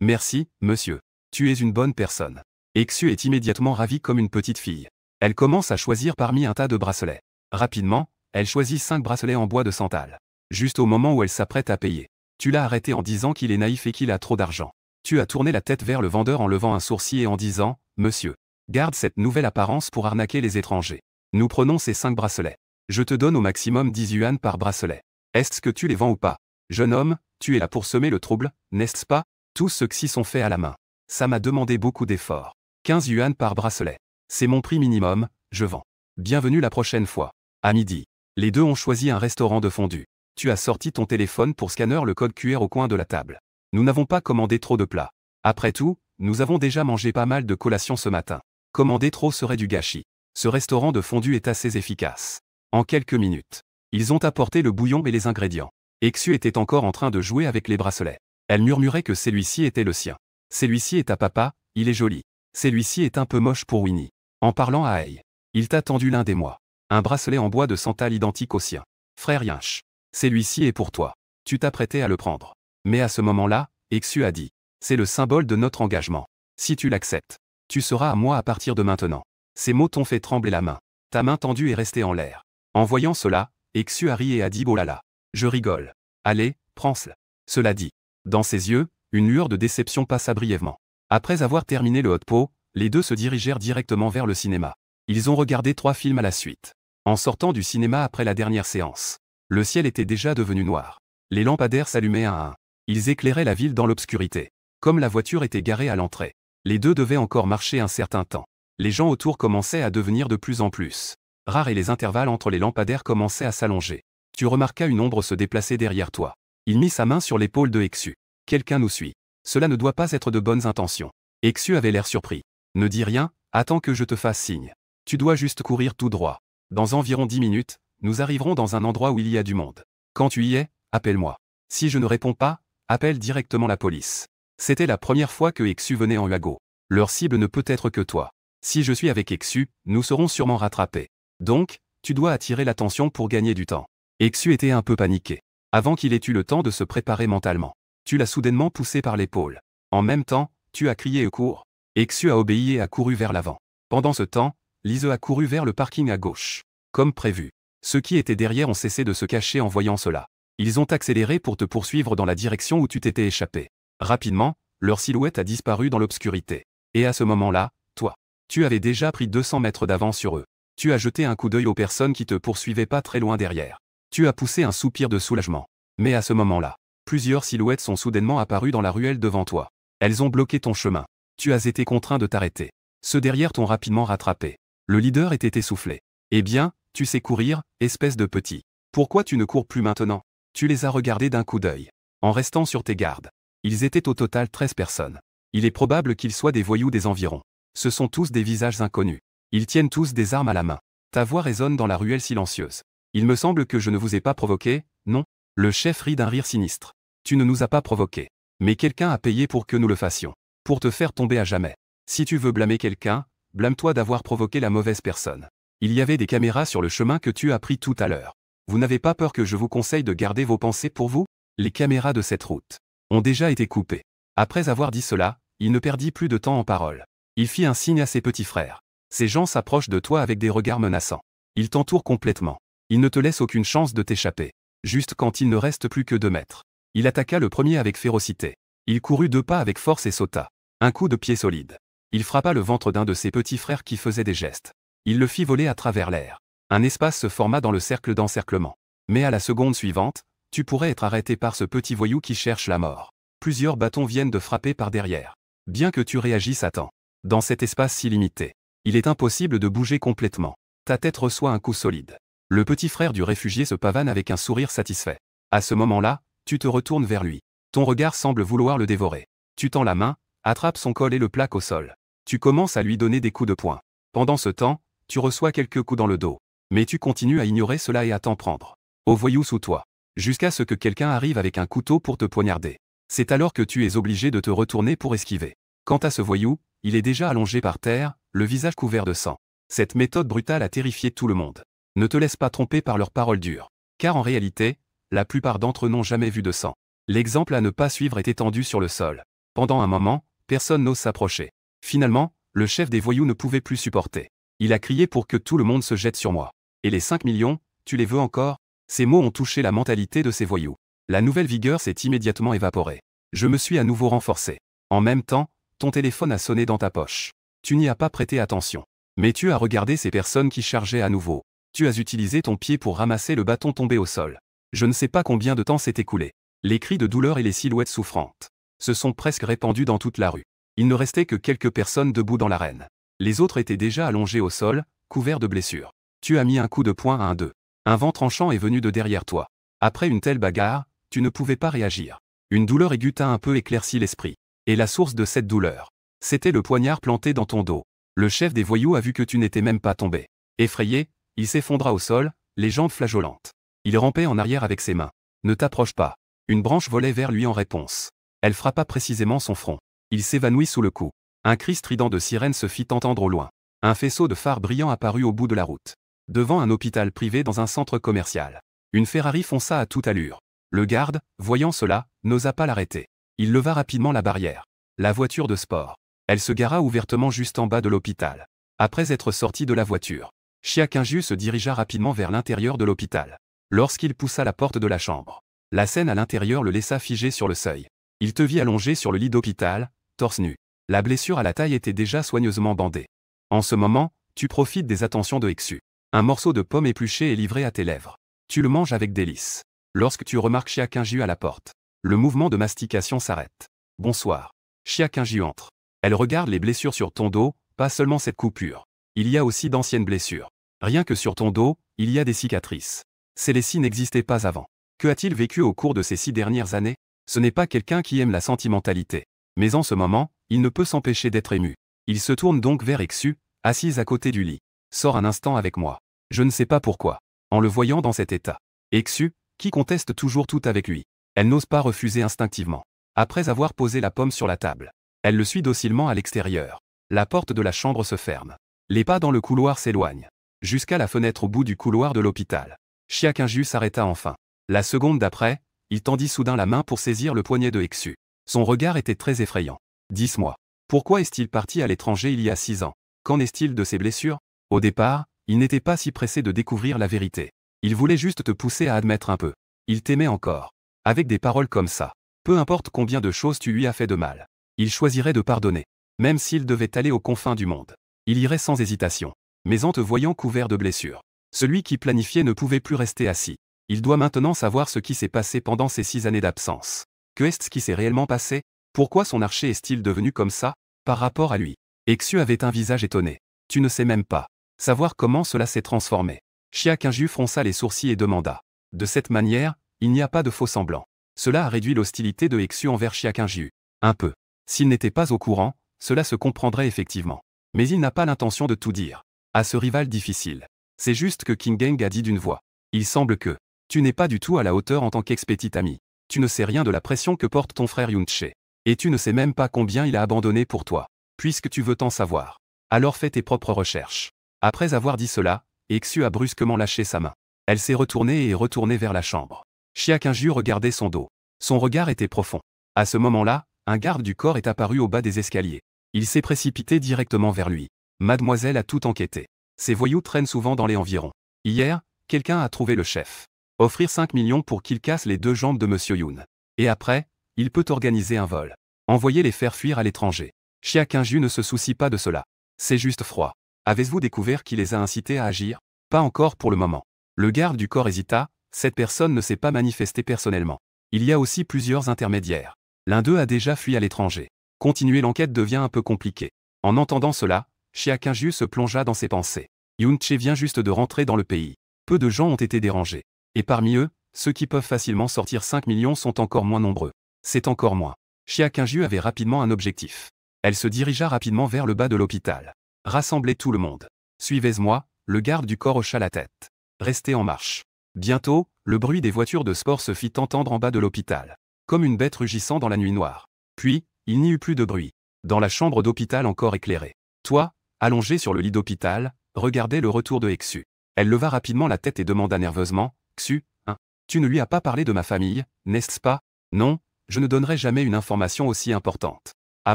Merci, monsieur. Tu es une bonne personne. Exu est immédiatement ravie comme une petite fille. Elle commence à choisir parmi un tas de bracelets. Rapidement, elle choisit 5 bracelets en bois de santal. Juste au moment où elle s'apprête à payer. Tu l'as arrêté en disant qu'il est naïf et qu'il a trop d'argent. Tu as tourné la tête vers le vendeur en levant un sourcil et en disant « Monsieur, garde cette nouvelle apparence pour arnaquer les étrangers. Nous prenons ces 5 bracelets. Je te donne au maximum 10 yuan par bracelet. Est-ce que tu les vends ou pas? Jeune homme, tu es là pour semer le trouble, n'est-ce pas? Tous ceux-ci sont faits à la main. Ça m'a demandé beaucoup d'efforts. 15 yuan par bracelet. C'est mon prix minimum, je vends. Bienvenue la prochaine fois. À midi. Les deux ont choisi un restaurant de fondue. Tu as sorti ton téléphone pour scanner le code QR au coin de la table. Nous n'avons pas commandé trop de plats. Après tout, nous avons déjà mangé pas mal de collations ce matin. Commander trop serait du gâchis. Ce restaurant de fondue est assez efficace. En quelques minutes, ils ont apporté le bouillon et les ingrédients. Exu était encore en train de jouer avec les bracelets. Elle murmurait que celui-ci était le sien. Celui-ci est à papa, il est joli. Celui-ci est un peu moche pour Winnie. En parlant à Hey, il t'a tendu l'un des mois. Un bracelet en bois de santal identique au sien. Frère Yinch. Celui-ci est pour toi. Tu t'apprêtais à le prendre. Mais à ce moment-là, Exu a dit. C'est le symbole de notre engagement. Si tu l'acceptes, tu seras à moi à partir de maintenant. Ces mots t'ont fait trembler la main. Ta main tendue est restée en l'air. En voyant cela, Exu a ri et a dit oh là là. Je rigole. Allez, prends-le. Cela dit. Dans ses yeux, une lueur de déception passa brièvement. Après avoir terminé le hot pot, les deux se dirigèrent directement vers le cinéma. Ils ont regardé 3 films à la suite. En sortant du cinéma après la dernière séance, le ciel était déjà devenu noir. Les lampadaires s'allumaient un à un. Ils éclairaient la ville dans l'obscurité. Comme la voiture était garée à l'entrée, les deux devaient encore marcher un certain temps. Les gens autour commençaient à devenir de plus en plus rares et les intervalles entre les lampadaires commençaient à s'allonger. Tu remarquas une ombre se déplacer derrière toi. Il mit sa main sur l'épaule de Exu. Quelqu'un nous suit. Cela ne doit pas être de bonnes intentions. Exu avait l'air surpris. Ne dis rien, attends que je te fasse signe. Tu dois juste courir tout droit. Dans environ 10 minutes, nous arriverons dans un endroit où il y a du monde. Quand tu y es, appelle-moi. Si je ne réponds pas, appelle directement la police. C'était la première fois que Exu venait en Huago. Leur cible ne peut être que toi. Si je suis avec Exu, nous serons sûrement rattrapés. Donc, tu dois attirer l'attention pour gagner du temps. Exu était un peu paniqué. Avant qu'il ait eu le temps de se préparer mentalement. Tu l'as soudainement poussé par l'épaule. En même temps, tu as crié au cours. Exu a obéi et a couru vers l'avant. Pendant ce temps, Lise a couru vers le parking à gauche. Comme prévu. Ceux qui étaient derrière ont cessé de se cacher en voyant cela. Ils ont accéléré pour te poursuivre dans la direction où tu t'étais échappé. Rapidement, leur silhouette a disparu dans l'obscurité. Et à ce moment-là, toi, tu avais déjà pris 200 mètres d'avance sur eux. Tu as jeté un coup d'œil aux personnes qui te poursuivaient pas très loin derrière. Tu as poussé un soupir de soulagement. Mais à ce moment-là, plusieurs silhouettes sont soudainement apparues dans la ruelle devant toi. Elles ont bloqué ton chemin. Tu as été contraint de t'arrêter. Ceux derrière t'ont rapidement rattrapé. Le leader était essoufflé. Eh bien, tu sais courir, espèce de petit. Pourquoi tu ne cours plus maintenant? Tu les as regardés d'un coup d'œil. En restant sur tes gardes. Ils étaient au total 13 personnes. Il est probable qu'ils soient des voyous des environs. Ce sont tous des visages inconnus. Ils tiennent tous des armes à la main. Ta voix résonne dans la ruelle silencieuse. Il me semble que je ne vous ai pas provoqué, non? Le chef rit d'un rire sinistre. Tu ne nous as pas provoqué. Mais quelqu'un a payé pour que nous le fassions. Pour te faire tomber à jamais. Si tu veux blâmer quelqu'un, blâme-toi d'avoir provoqué la mauvaise personne. Il y avait des caméras sur le chemin que tu as pris tout à l'heure. Vous n'avez pas peur que je vous conseille de garder vos pensées pour vous? Les caméras de cette route ont déjà été coupées. Après avoir dit cela, il ne perdit plus de temps en paroles. Il fit un signe à ses petits frères. Ces gens s'approchent de toi avec des regards menaçants. Ils t'entourent complètement. Ils ne te laissent aucune chance de t'échapper. Juste quand il ne reste plus que 2 mètres. Il attaqua le premier avec férocité. Il courut 2 pas avec force et sauta. Un coup de pied solide. Il frappa le ventre d'un de ses petits frères qui faisait des gestes. Il le fit voler à travers l'air. Un espace se forma dans le cercle d'encerclement. Mais à la seconde suivante, tu pourrais être arrêté par ce petit voyou qui cherche la mort. Plusieurs bâtons viennent de frapper par derrière. Bien que tu réagisses à temps. Dans cet espace si limité, il est impossible de bouger complètement. Ta tête reçoit un coup solide. Le petit frère du réfugié se pavane avec un sourire satisfait. À ce moment-là, tu te retournes vers lui. Ton regard semble vouloir le dévorer. Tu tends la main, attrapes son col et le plaques au sol. Tu commences à lui donner des coups de poing. Pendant ce temps, tu reçois quelques coups dans le dos. Mais tu continues à ignorer cela et à t'en prendre au voyou sous toi. Jusqu'à ce que quelqu'un arrive avec un couteau pour te poignarder. C'est alors que tu es obligé de te retourner pour esquiver. Quant à ce voyou, il est déjà allongé par terre, le visage couvert de sang. Cette méthode brutale a terrifié tout le monde. Ne te laisse pas tromper par leurs paroles dures. Car en réalité, la plupart d'entre eux n'ont jamais vu de sang. L'exemple à ne pas suivre est étendu sur le sol. Pendant un moment, personne n'ose s'approcher. Finalement, le chef des voyous ne pouvait plus supporter. Il a crié pour que tout le monde se jette sur moi. Et les 5 millions, tu les veux encore? Ces mots ont touché la mentalité de ces voyous. La nouvelle vigueur s'est immédiatement évaporée. Je me suis à nouveau renforcé. En même temps, ton téléphone a sonné dans ta poche. Tu n'y as pas prêté attention. Mais tu as regardé ces personnes qui chargeaient à nouveau. Tu as utilisé ton pied pour ramasser le bâton tombé au sol. Je ne sais pas combien de temps s'est écoulé. Les cris de douleur et les silhouettes souffrantes se sont presque répandus dans toute la rue. Il ne restait que quelques personnes debout dans l'arène. Les autres étaient déjà allongés au sol, couverts de blessures. Tu as mis un coup de poing à un d'eux. Un vent tranchant est venu de derrière toi. Après une telle bagarre, tu ne pouvais pas réagir. Une douleur aiguë t'a un peu éclairci l'esprit. Et la source de cette douleur, c'était le poignard planté dans ton dos. Le chef des voyous a vu que tu n'étais même pas tombé. Effrayé, il s'effondra au sol, les jambes flageolantes. Il rampait en arrière avec ses mains. Ne t'approche pas. Une branche volait vers lui en réponse. Elle frappa précisément son front. Il s'évanouit sous le coup. Un cri strident de sirène se fit entendre au loin. Un faisceau de phares brillants apparut au bout de la route. Devant un hôpital privé dans un centre commercial. Une Ferrari fonça à toute allure. Le garde, voyant cela, n'osa pas l'arrêter. Il leva rapidement la barrière. La voiture de sport. Elle se gara ouvertement juste en bas de l'hôpital. Après être sorti de la voiture, Chiakinju se dirigea rapidement vers l'intérieur de l'hôpital. Lorsqu'il poussa la porte de la chambre, la scène à l'intérieur le laissa figé sur le seuil. Il te vit allongé sur le lit d'hôpital, torse nu. La blessure à la taille était déjà soigneusement bandée. En ce moment, tu profites des attentions de Exu. Un morceau de pomme épluchée est livré à tes lèvres. Tu le manges avec délice. Lorsque tu remarques Chiakinju à la porte, le mouvement de mastication s'arrête. Bonsoir. Chiakinju entre. Elle regarde les blessures sur ton dos, pas seulement cette coupure. Il y a aussi d'anciennes blessures. Rien que sur ton dos, il y a des cicatrices. Celles-ci n'existaient pas avant. Que a-t-il vécu au cours de ces 6 dernières années? Ce n'est pas quelqu'un qui aime la sentimentalité. Mais en ce moment, il ne peut s'empêcher d'être ému. Il se tourne donc vers Exu, assise à côté du lit. Sors un instant avec moi. Je ne sais pas pourquoi. En le voyant dans cet état. Exu, qui conteste toujours tout avec lui. Elle n'ose pas refuser instinctivement. Après avoir posé la pomme sur la table, elle le suit docilement à l'extérieur. La porte de la chambre se ferme. Les pas dans le couloir s'éloignent. Jusqu'à la fenêtre au bout du couloir de l'hôpital. Chiakinju s'arrêta enfin. La seconde d'après, il tendit soudain la main pour saisir le poignet de Exu. Son regard était très effrayant. Dis-moi, pourquoi est-il parti à l'étranger il y a 6 ans? Qu'en est-il de ses blessures? Au départ, il n'était pas si pressé de découvrir la vérité. Il voulait juste te pousser à admettre un peu. Il t'aimait encore. Avec des paroles comme ça, peu importe combien de choses tu lui as fait de mal, il choisirait de pardonner. Même s'il devait aller aux confins du monde. Il irait sans hésitation. Mais en te voyant couvert de blessures, celui qui planifiait ne pouvait plus rester assis. Il doit maintenant savoir ce qui s'est passé pendant ces 6 années d'absence. Que est-ce qui s'est réellement passé? Pourquoi son archer est-il devenu comme ça, par rapport à lui? Exu avait un visage étonné. Tu ne sais même pas savoir comment cela s'est transformé. Chiakinju fronça les sourcils et demanda. De cette manière, il n'y a pas de faux semblant. Cela a réduit l'hostilité de Exu envers Chiakinju. Un peu. S'il n'était pas au courant, cela se comprendrait effectivement. Mais il n'a pas l'intention de tout dire à ce rival difficile. C'est juste que King Geng a dit d'une voix. Il semble que tu n'es pas du tout à la hauteur en tant qu'ex-petit ami. Tu ne sais rien de la pression que porte ton frère Yunche. Et tu ne sais même pas combien il a abandonné pour toi. Puisque tu veux t'en savoir. Alors fais tes propres recherches. Après avoir dit cela, Exu a brusquement lâché sa main. Elle s'est retournée et est retournée vers la chambre. Xia Qingju regardait son dos. Son regard était profond. À ce moment-là, un garde du corps est apparu au bas des escaliers. Il s'est précipité directement vers lui. Mademoiselle a tout enquêté. Ces voyous traînent souvent dans les environs. Hier, quelqu'un a trouvé le chef. Offrir 5 millions pour qu'il casse les 2 jambes de Monsieur Yoon. Et après, il peut organiser un vol. Envoyer les faire fuir à l'étranger. Xia Qingju ne se soucie pas de cela. C'est juste froid. Avez-vous découvert qui les a incités à agir? Pas encore pour le moment. Le garde du corps hésita, cette personne ne s'est pas manifestée personnellement. Il y a aussi plusieurs intermédiaires. L'un d'eux a déjà fui à l'étranger. Continuer l'enquête devient un peu compliqué. En entendant cela, Xia Qingju se plongea dans ses pensées. Yoon-che vient juste de rentrer dans le pays. Peu de gens ont été dérangés. Et parmi eux, ceux qui peuvent facilement sortir 5 millions sont encore moins nombreux. C'est encore moins. Xia Qingju avait rapidement un objectif. Elle se dirigea rapidement vers le bas de l'hôpital. Rassemblez tout le monde. Suivez-moi, le garde du corps hocha la tête. Restez en marche. Bientôt, le bruit des voitures de sport se fit entendre en bas de l'hôpital. Comme une bête rugissant dans la nuit noire. Puis, il n'y eut plus de bruit. Dans la chambre d'hôpital encore éclairée. Toi, allongé sur le lit d'hôpital, regardez le retour de Xu. Elle leva rapidement la tête et demanda nerveusement, Xu, hein, tu ne lui as pas parlé de ma famille, n'est-ce pas? Non, je ne donnerai jamais une information aussi importante. À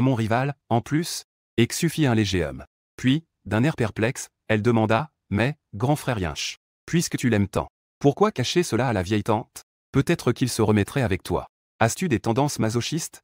mon rival, en plus? Xu fit un léger homme. Puis, d'un air perplexe, elle demanda, mais, grand frère Yinche, puisque tu l'aimes tant, pourquoi cacher cela à la vieille tante? Peut-être qu'il se remettrait avec toi. As-tu des tendances masochistes?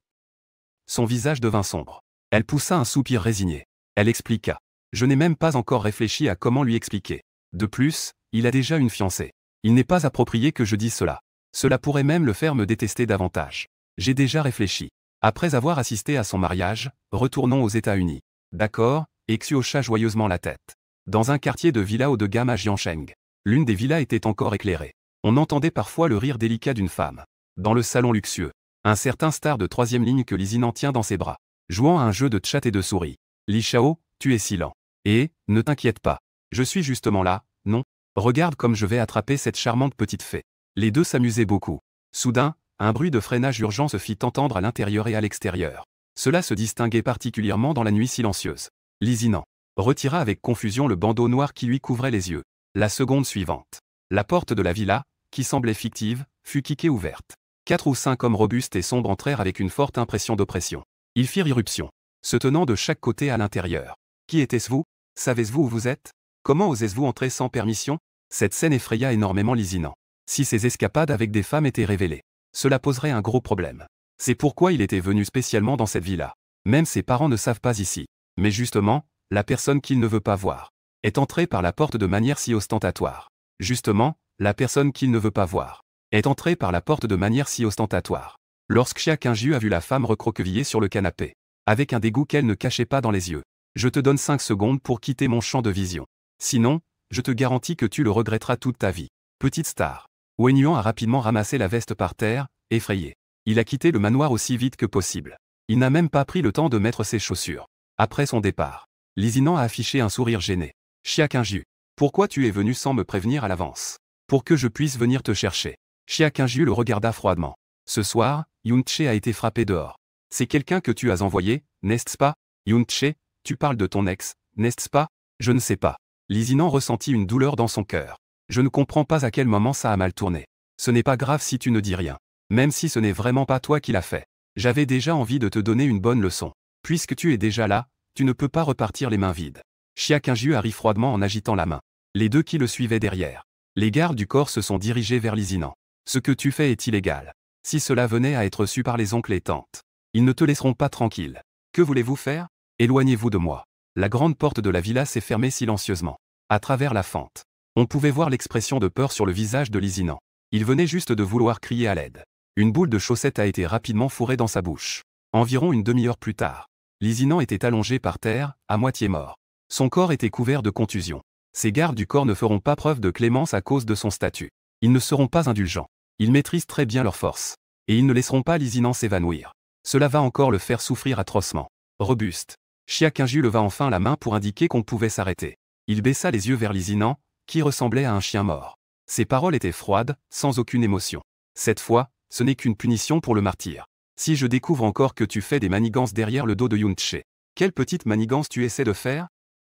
Son visage devint sombre. Elle poussa un soupir résigné. Elle expliqua. Je n'ai même pas encore réfléchi à comment lui expliquer. De plus, il a déjà une fiancée. Il n'est pas approprié que je dise cela. Cela pourrait même le faire me détester davantage. J'ai déjà réfléchi. Après avoir assisté à son mariage, retournons aux États-Unis. D'accord, Xu hocha joyeusement la tête. Dans un quartier de villas haut de gamme à Jiancheng. L'une des villas était encore éclairée. On entendait parfois le rire délicat d'une femme. Dans le salon luxueux, un certain star de 3e ligne que Li Zinan tient dans ses bras, jouant à un jeu de chat et de souris. Li Shao, tu es si lent. Et, ne t'inquiète pas. Je suis justement là, non? Regarde comme je vais attraper cette charmante petite fée. Les deux s'amusaient beaucoup. Soudain, un bruit de freinage urgent se fit entendre à l'intérieur et à l'extérieur. Cela se distinguait particulièrement dans la nuit silencieuse. Li Zinan retira avec confusion le bandeau noir qui lui couvrait les yeux. La seconde suivante. La porte de la villa, qui semblait fictive, fut kickée ouverte. 4 ou 5 hommes robustes et sombres entrèrent avec une forte impression d'oppression. Ils firent irruption, se tenant de chaque côté à l'intérieur. Qui était-ce vous? Savez-vous où vous êtes? Comment osez-vous entrer sans permission? Cette scène effraya énormément Li Zinan. Si ses escapades avec des femmes étaient révélées, cela poserait un gros problème. C'est pourquoi il était venu spécialement dans cette villa. Même ses parents ne savent pas ici. Mais justement, la personne qu'il ne veut pas voir est entrée par la porte de manière si ostentatoire. Justement, la personne qu'il ne veut pas voir est entrée par la porte de manière si ostentatoire. Lorsque Xia Qingju a vu la femme recroquevillée sur le canapé, avec un dégoût qu'elle ne cachait pas dans les yeux, je te donne 5 secondes pour quitter mon champ de vision. Sinon, je te garantis que tu le regretteras toute ta vie. Petite star. Wen Yuan a rapidement ramassé la veste par terre, effrayé. Il a quitté le manoir aussi vite que possible. Il n'a même pas pris le temps de mettre ses chaussures. Après son départ, Li Zinan a affiché un sourire gêné. Xia Qingju, pourquoi tu es venu sans me prévenir à l'avance? Pour que je puisse venir te chercher. Xia Qingju le regarda froidement. Ce soir, Yoon-che a été frappé dehors. C'est quelqu'un que tu as envoyé, n'est-ce pas? Yoon-che, tu parles de ton ex, n'est-ce pas? Je ne sais pas. Li Zinan ressentit une douleur dans son cœur. Je ne comprends pas à quel moment ça a mal tourné. Ce n'est pas grave si tu ne dis rien. Même si ce n'est vraiment pas toi qui l'as fait. J'avais déjà envie de te donner une bonne leçon. Puisque tu es déjà là, tu ne peux pas repartir les mains vides. Xia Qingju rit froidement en agitant la main. Les deux qui le suivaient derrière. Les gardes du corps se sont dirigés vers Li Zinan. Ce que tu fais est illégal. Si cela venait à être su par les oncles et tantes, ils ne te laisseront pas tranquille. Que voulez-vous faire? Éloignez-vous de moi. La grande porte de la villa s'est fermée silencieusement. À travers la fente, on pouvait voir l'expression de peur sur le visage de Li Zinan. Il venait juste de vouloir crier à l'aide. Une boule de chaussette a été rapidement fourrée dans sa bouche. Environ une demi-heure plus tard, Li Zinan était allongé par terre, à moitié mort. Son corps était couvert de contusions. Ces gardes du corps ne feront pas preuve de clémence à cause de son statut. Ils ne seront pas indulgents. Ils maîtrisent très bien leur force. Et ils ne laisseront pas Li Zinan s'évanouir. Cela va encore le faire souffrir atrocement. Robuste. Xia Qingju leva enfin la main pour indiquer qu'on pouvait s'arrêter. Il baissa les yeux vers Li Zinan, qui ressemblait à un chien mort. Ses paroles étaient froides, sans aucune émotion. Cette fois, ce n'est qu'une punition pour le martyr. Si je découvre encore que tu fais des manigances derrière le dos de Yoon-che, quelle petite manigance tu essaies de faire?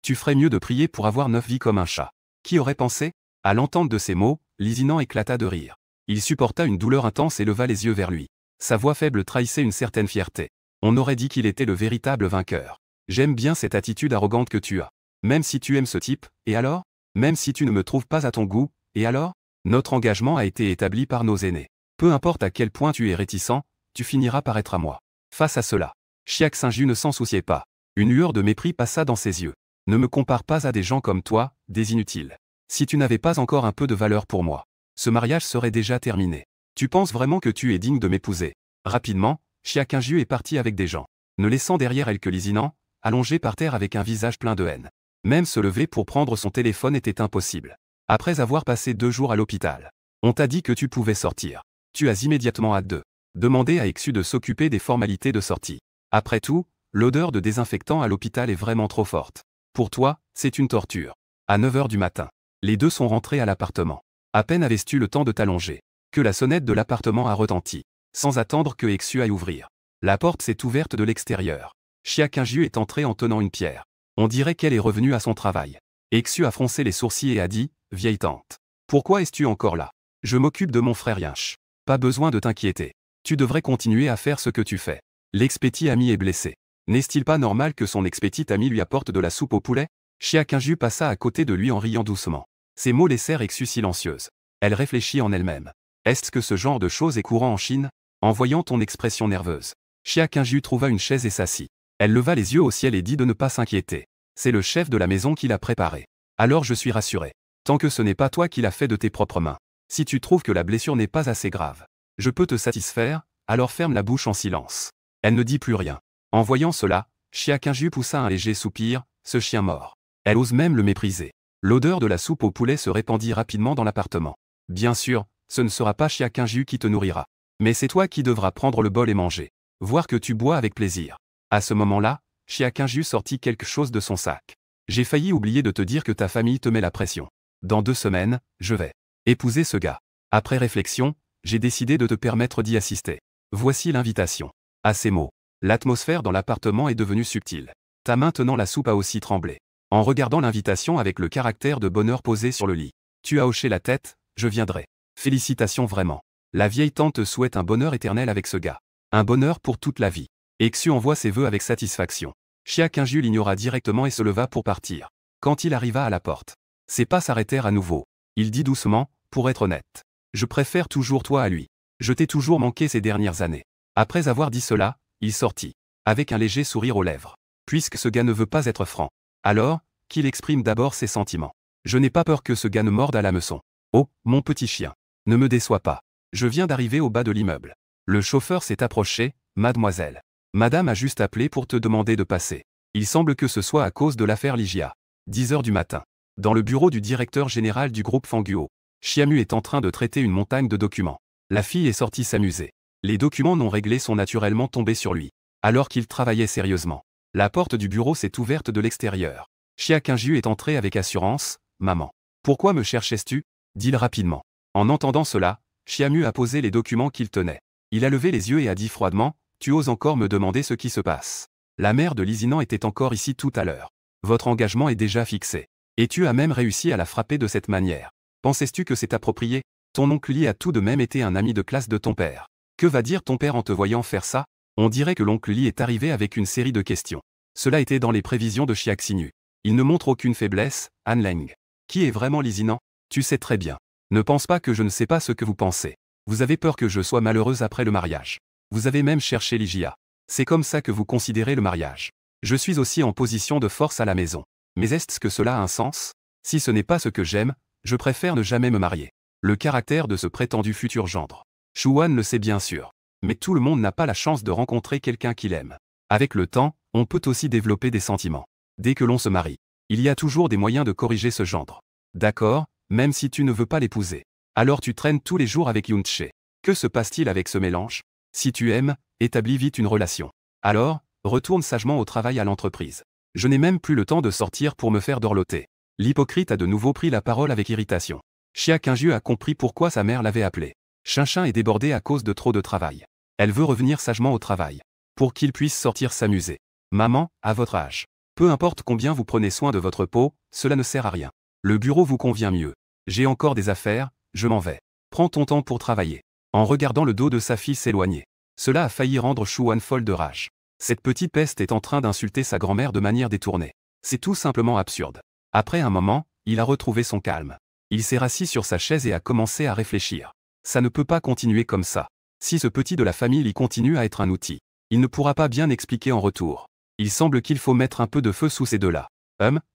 Tu ferais mieux de prier pour avoir 9 vies comme un chat. Qui aurait pensé? À l'entente de ces mots, Lisinant éclata de rire. Il supporta une douleur intense et leva les yeux vers lui. Sa voix faible trahissait une certaine fierté. On aurait dit qu'il était le véritable vainqueur. J'aime bien cette attitude arrogante que tu as. Même si tu aimes ce type, et alors? Même si tu ne me trouves pas à ton goût, et alors? Notre engagement a été établi par nos aînés. Peu importe à quel point tu es réticent, tu finiras par être à moi. Face à cela, Chiak Saint-Ju ne s'en souciait pas. Une lueur de mépris passa dans ses yeux. Ne me compare pas à des gens comme toi, des inutiles. Si tu n'avais pas encore un peu de valeur pour moi, ce mariage serait déjà terminé. Tu penses vraiment que tu es digne de m'épouser? Rapidement, Chiak Saint-Ju est parti avec des gens, ne laissant derrière elle que Lisinant, allongé par terre avec un visage plein de haine. Même se lever pour prendre son téléphone était impossible. Après avoir passé 2 jours à l'hôpital, on t'a dit que tu pouvais sortir. Tu as immédiatement hâte de demander à Exu de s'occuper des formalités de sortie. Après tout, l'odeur de désinfectant à l'hôpital est vraiment trop forte. Pour toi, c'est une torture. À 9 h du matin, les deux sont rentrés à l'appartement. À peine avais-tu le temps de t'allonger, que la sonnette de l'appartement a retenti, sans attendre que Exu aille ouvrir. La porte s'est ouverte de l'extérieur. Chiak Saint-Ju est entrée en tenant une pierre. On dirait qu'elle est revenue à son travail. Exu a froncé les sourcils et a dit, « Vieille tante. Pourquoi es-tu encore là? Je m'occupe de mon frère Yinche. Pas besoin de t'inquiéter. Tu devrais continuer à faire ce que tu fais. L'ex-petit ami est blessé. N'est-il pas normal que son ex-petit ami lui apporte de la soupe au poulet? » Chiak Saint-Ju passa à côté de lui en riant doucement. Ces mots laissèrent Exu silencieuse. Elle réfléchit en elle-même. Est-ce que ce genre de choses est courant en Chine? En voyant ton expression nerveuse, Chiak Saint-Ju trouva une chaise et s'assit. Elle leva les yeux au ciel et dit de ne pas s'inquiéter. C'est le chef de la maison qui l'a préparé. Alors je suis rassuré. Tant que ce n'est pas toi qui l'as fait de tes propres mains. Si tu trouves que la blessure n'est pas assez grave, je peux te satisfaire, alors ferme la bouche en silence. Elle ne dit plus rien. En voyant cela, Chiak Saint-Ju poussa un léger soupir, ce chien mort. Elle ose même le mépriser. L'odeur de la soupe au poulet se répandit rapidement dans l'appartement. Bien sûr, ce ne sera pas Chiak Saint-Ju qui te nourrira. Mais c'est toi qui devras prendre le bol et manger. Voir que tu bois avec plaisir. À ce moment-là, Chiak Saint-Ju sortit quelque chose de son sac. J'ai failli oublier de te dire que ta famille te met la pression. Dans 2 semaines, je vais épouser ce gars. Après réflexion, j'ai décidé de te permettre d'y assister. Voici l'invitation. À ces mots, l'atmosphère dans l'appartement est devenue subtile. Ta main tenant la soupe a aussi tremblé. En regardant l'invitation avec le caractère de bonheur posé sur le lit. Tu as hoché la tête, je viendrai. Félicitations vraiment. La vieille tante te souhaite un bonheur éternel avec ce gars. Un bonheur pour toute la vie. Exu envoie ses vœux avec satisfaction. Chiak Saint-Ju l'ignora directement et se leva pour partir. Quand il arriva à la porte, ses pas s'arrêtèrent à nouveau. Il dit doucement, pour être honnête. Je préfère toujours toi à lui. Je t'ai toujours manqué ces dernières années. Après avoir dit cela, il sortit. Avec un léger sourire aux lèvres. Puisque ce gars ne veut pas être franc. Alors, qu'il exprime d'abord ses sentiments. Je n'ai pas peur que ce gars ne morde à l'hameçon. Oh, mon petit chien. Ne me déçois pas. Je viens d'arriver au bas de l'immeuble. Le chauffeur s'est approché, mademoiselle. Madame a juste appelé pour te demander de passer. Il semble que ce soit à cause de l'affaire Ligia. 10 h du matin. Dans le bureau du directeur général du groupe Fanguo. Chiamu est en train de traiter une montagne de documents. La fille est sortie s'amuser. Les documents non réglés sont naturellement tombés sur lui. Alors qu'il travaillait sérieusement. La porte du bureau s'est ouverte de l'extérieur. Chiak Saint-Ju est entré avec assurance. Maman. Pourquoi me cherchais-tu? Dit-il rapidement. En entendant cela, Chiamu a posé les documents qu'il tenait. Il a levé les yeux et a dit froidement, tu oses encore me demander ce qui se passe. La mère de Lisinant était encore ici tout à l'heure. Votre engagement est déjà fixé. Et tu as même réussi à la frapper de cette manière. Pensais-tu que c'est approprié? Ton oncle Lee a tout de même été un ami de classe de ton père. Que va dire ton père en te voyant faire ça? On dirait que l'oncle Lee est arrivé avec une série de questions. Cela était dans les prévisions de Chiak Saint-Ju. Il ne montre aucune faiblesse, Han Leng. Qui est vraiment Lisinant? Tu sais très bien. Ne pense pas que je ne sais pas ce que vous pensez. Vous avez peur que je sois malheureuse après le mariage. Vous avez même cherché Ligia. C'est comme ça que vous considérez le mariage. Je suis aussi en position de force à la maison. Mais est-ce que cela a un sens? Si ce n'est pas ce que j'aime, je préfère ne jamais me marier. Le caractère de ce prétendu futur gendre. Shuan le sait bien sûr. Mais tout le monde n'a pas la chance de rencontrer quelqu'un qu'il aime. Avec le temps, on peut aussi développer des sentiments. Dès que l'on se marie, il y a toujours des moyens de corriger ce gendre. D'accord, même si tu ne veux pas l'épouser. Alors tu traînes tous les jours avec Yunche. Que se passe-t-il avec ce mélange? Si tu aimes, établis vite une relation. Alors, retourne sagement au travail à l'entreprise. Je n'ai même plus le temps de sortir pour me faire dorloter. L'hypocrite a de nouveau pris la parole avec irritation. Chiak Saint-Ju a compris pourquoi sa mère l'avait appelé. Chinchin est débordée à cause de trop de travail. Elle veut revenir sagement au travail. Pour qu'il puisse sortir s'amuser. Maman, à votre âge. Peu importe combien vous prenez soin de votre peau, cela ne sert à rien. Le bureau vous convient mieux. J'ai encore des affaires, je m'en vais. Prends ton temps pour travailler. En regardant le dos de sa fille s'éloigner. Cela a failli rendre Shuan folle de rage. Cette petite peste est en train d'insulter sa grand-mère de manière détournée. C'est tout simplement absurde. Après un moment, il a retrouvé son calme. Il s'est rassis sur sa chaise et a commencé à réfléchir. Ça ne peut pas continuer comme ça. Si ce petit de la famille y continue à être un outil, il ne pourra pas bien expliquer en retour. Il semble qu'il faut mettre un peu de feu sous ces deux-là.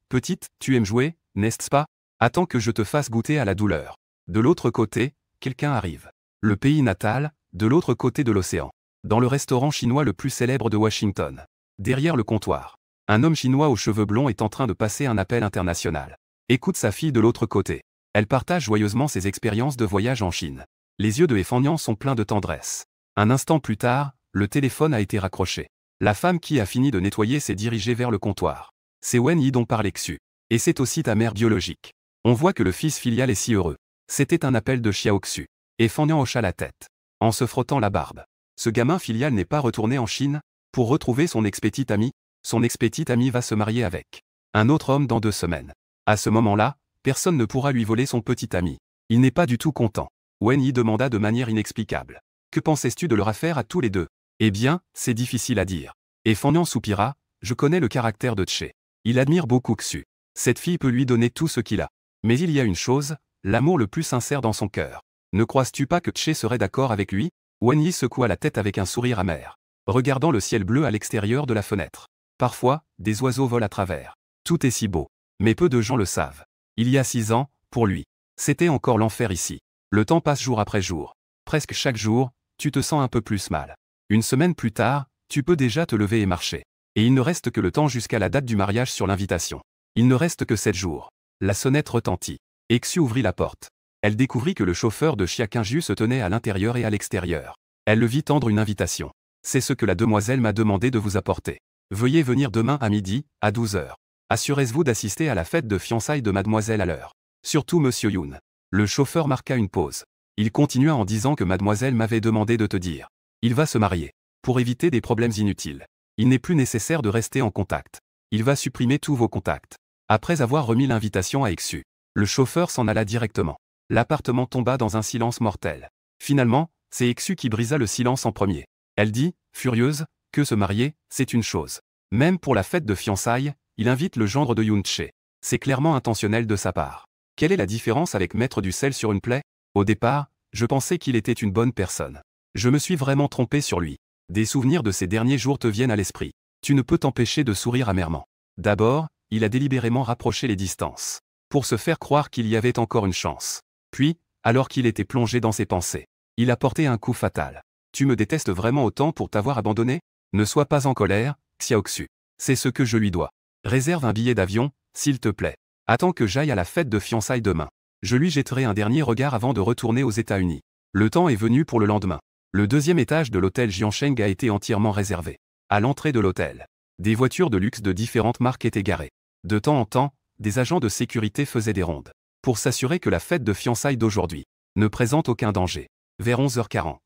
Petite, tu aimes jouer, n'est-ce pas? Attends que je te fasse goûter à la douleur. De l'autre côté, quelqu'un arrive. Le pays natal, de l'autre côté de l'océan. Dans le restaurant chinois le plus célèbre de Washington. Derrière le comptoir. Un homme chinois aux cheveux blonds est en train de passer un appel international. Écoute sa fille de l'autre côté. Elle partage joyeusement ses expériences de voyage en Chine. Les yeux de Fanyan sont pleins de tendresse. Un instant plus tard, le téléphone a été raccroché. La femme qui a fini de nettoyer s'est dirigée vers le comptoir. C'est Wen Yi dont parle Xu. Et c'est aussi ta mère biologique. On voit que le fils filial est si heureux. C'était un appel de Xiao Xu. Et Fanyan hocha la tête. En se frottant la barbe. Ce gamin filial n'est pas retourné en Chine pour retrouver son ex-petite amie. Son ex-petite amie va se marier avec un autre homme dans 2 semaines. À ce moment-là, personne ne pourra lui voler son petit ami. Il n'est pas du tout content. Wen Yi demanda de manière inexplicable. Que pensais-tu de leur affaire à tous les deux? Eh bien, c'est difficile à dire. Et Fanyan soupira, je connais le caractère de Tché. Il admire beaucoup Xu. Cette fille peut lui donner tout ce qu'il a. Mais il y a une chose, l'amour le plus sincère dans son cœur. Ne croises-tu pas que Tché serait d'accord avec lui? Wen Yi secoua la tête avec un sourire amer. Regardant le ciel bleu à l'extérieur de la fenêtre. Parfois, des oiseaux volent à travers. Tout est si beau. Mais peu de gens le savent. Il y a 6 ans, pour lui, c'était encore l'enfer ici. Le temps passe jour après jour. Presque chaque jour, tu te sens un peu plus mal. Une semaine plus tard, tu peux déjà te lever et marcher. Et il ne reste que le temps jusqu'à la date du mariage sur l'invitation. Il ne reste que 7 jours. La sonnette retentit. Xu ouvrit la porte. Elle découvrit que le chauffeur de Xiaquinju se tenait à l'intérieur et à l'extérieur. Elle le vit tendre une invitation. C'est ce que la demoiselle m'a demandé de vous apporter. Veuillez venir demain à midi, à 12 h. Assurez-vous d'assister à la fête de fiançailles de mademoiselle à l'heure. Surtout monsieur Yoon. Le chauffeur marqua une pause. Il continua en disant que mademoiselle m'avait demandé de te dire. Il va se marier. Pour éviter des problèmes inutiles. Il n'est plus nécessaire de rester en contact. Il va supprimer tous vos contacts. Après avoir remis l'invitation à Xu, le chauffeur s'en alla directement. L'appartement tomba dans un silence mortel. Finalement, c'est Xu qui brisa le silence en premier. Elle dit, furieuse, que se marier, c'est une chose. Même pour la fête de fiançailles, il invite le gendre de Yoon Tché. C'est clairement intentionnel de sa part. Quelle est la différence avec mettre du sel sur une plaie? Au départ, je pensais qu'il était une bonne personne. Je me suis vraiment trompé sur lui. Des souvenirs de ces derniers jours te viennent à l'esprit. Tu ne peux t'empêcher de sourire amèrement. D'abord, il a délibérément rapproché les distances. Pour se faire croire qu'il y avait encore une chance. Puis, alors qu'il était plongé dans ses pensées, il a porté un coup fatal. Tu me détestes vraiment autant pour t'avoir abandonné? Ne sois pas en colère, Xiao Xu. C'est ce que je lui dois. Réserve un billet d'avion, s'il te plaît. Attends que j'aille à la fête de fiançailles demain. Je lui jetterai un dernier regard avant de retourner aux États-Unis. Le temps est venu pour le lendemain. Le 2e étage de l'hôtel Jiansheng a été entièrement réservé. À l'entrée de l'hôtel, des voitures de luxe de différentes marques étaient garées. De temps en temps, des agents de sécurité faisaient des rondes. Pour s'assurer que la fête de fiançailles d'aujourd'hui ne présente aucun danger. Vers 11h40,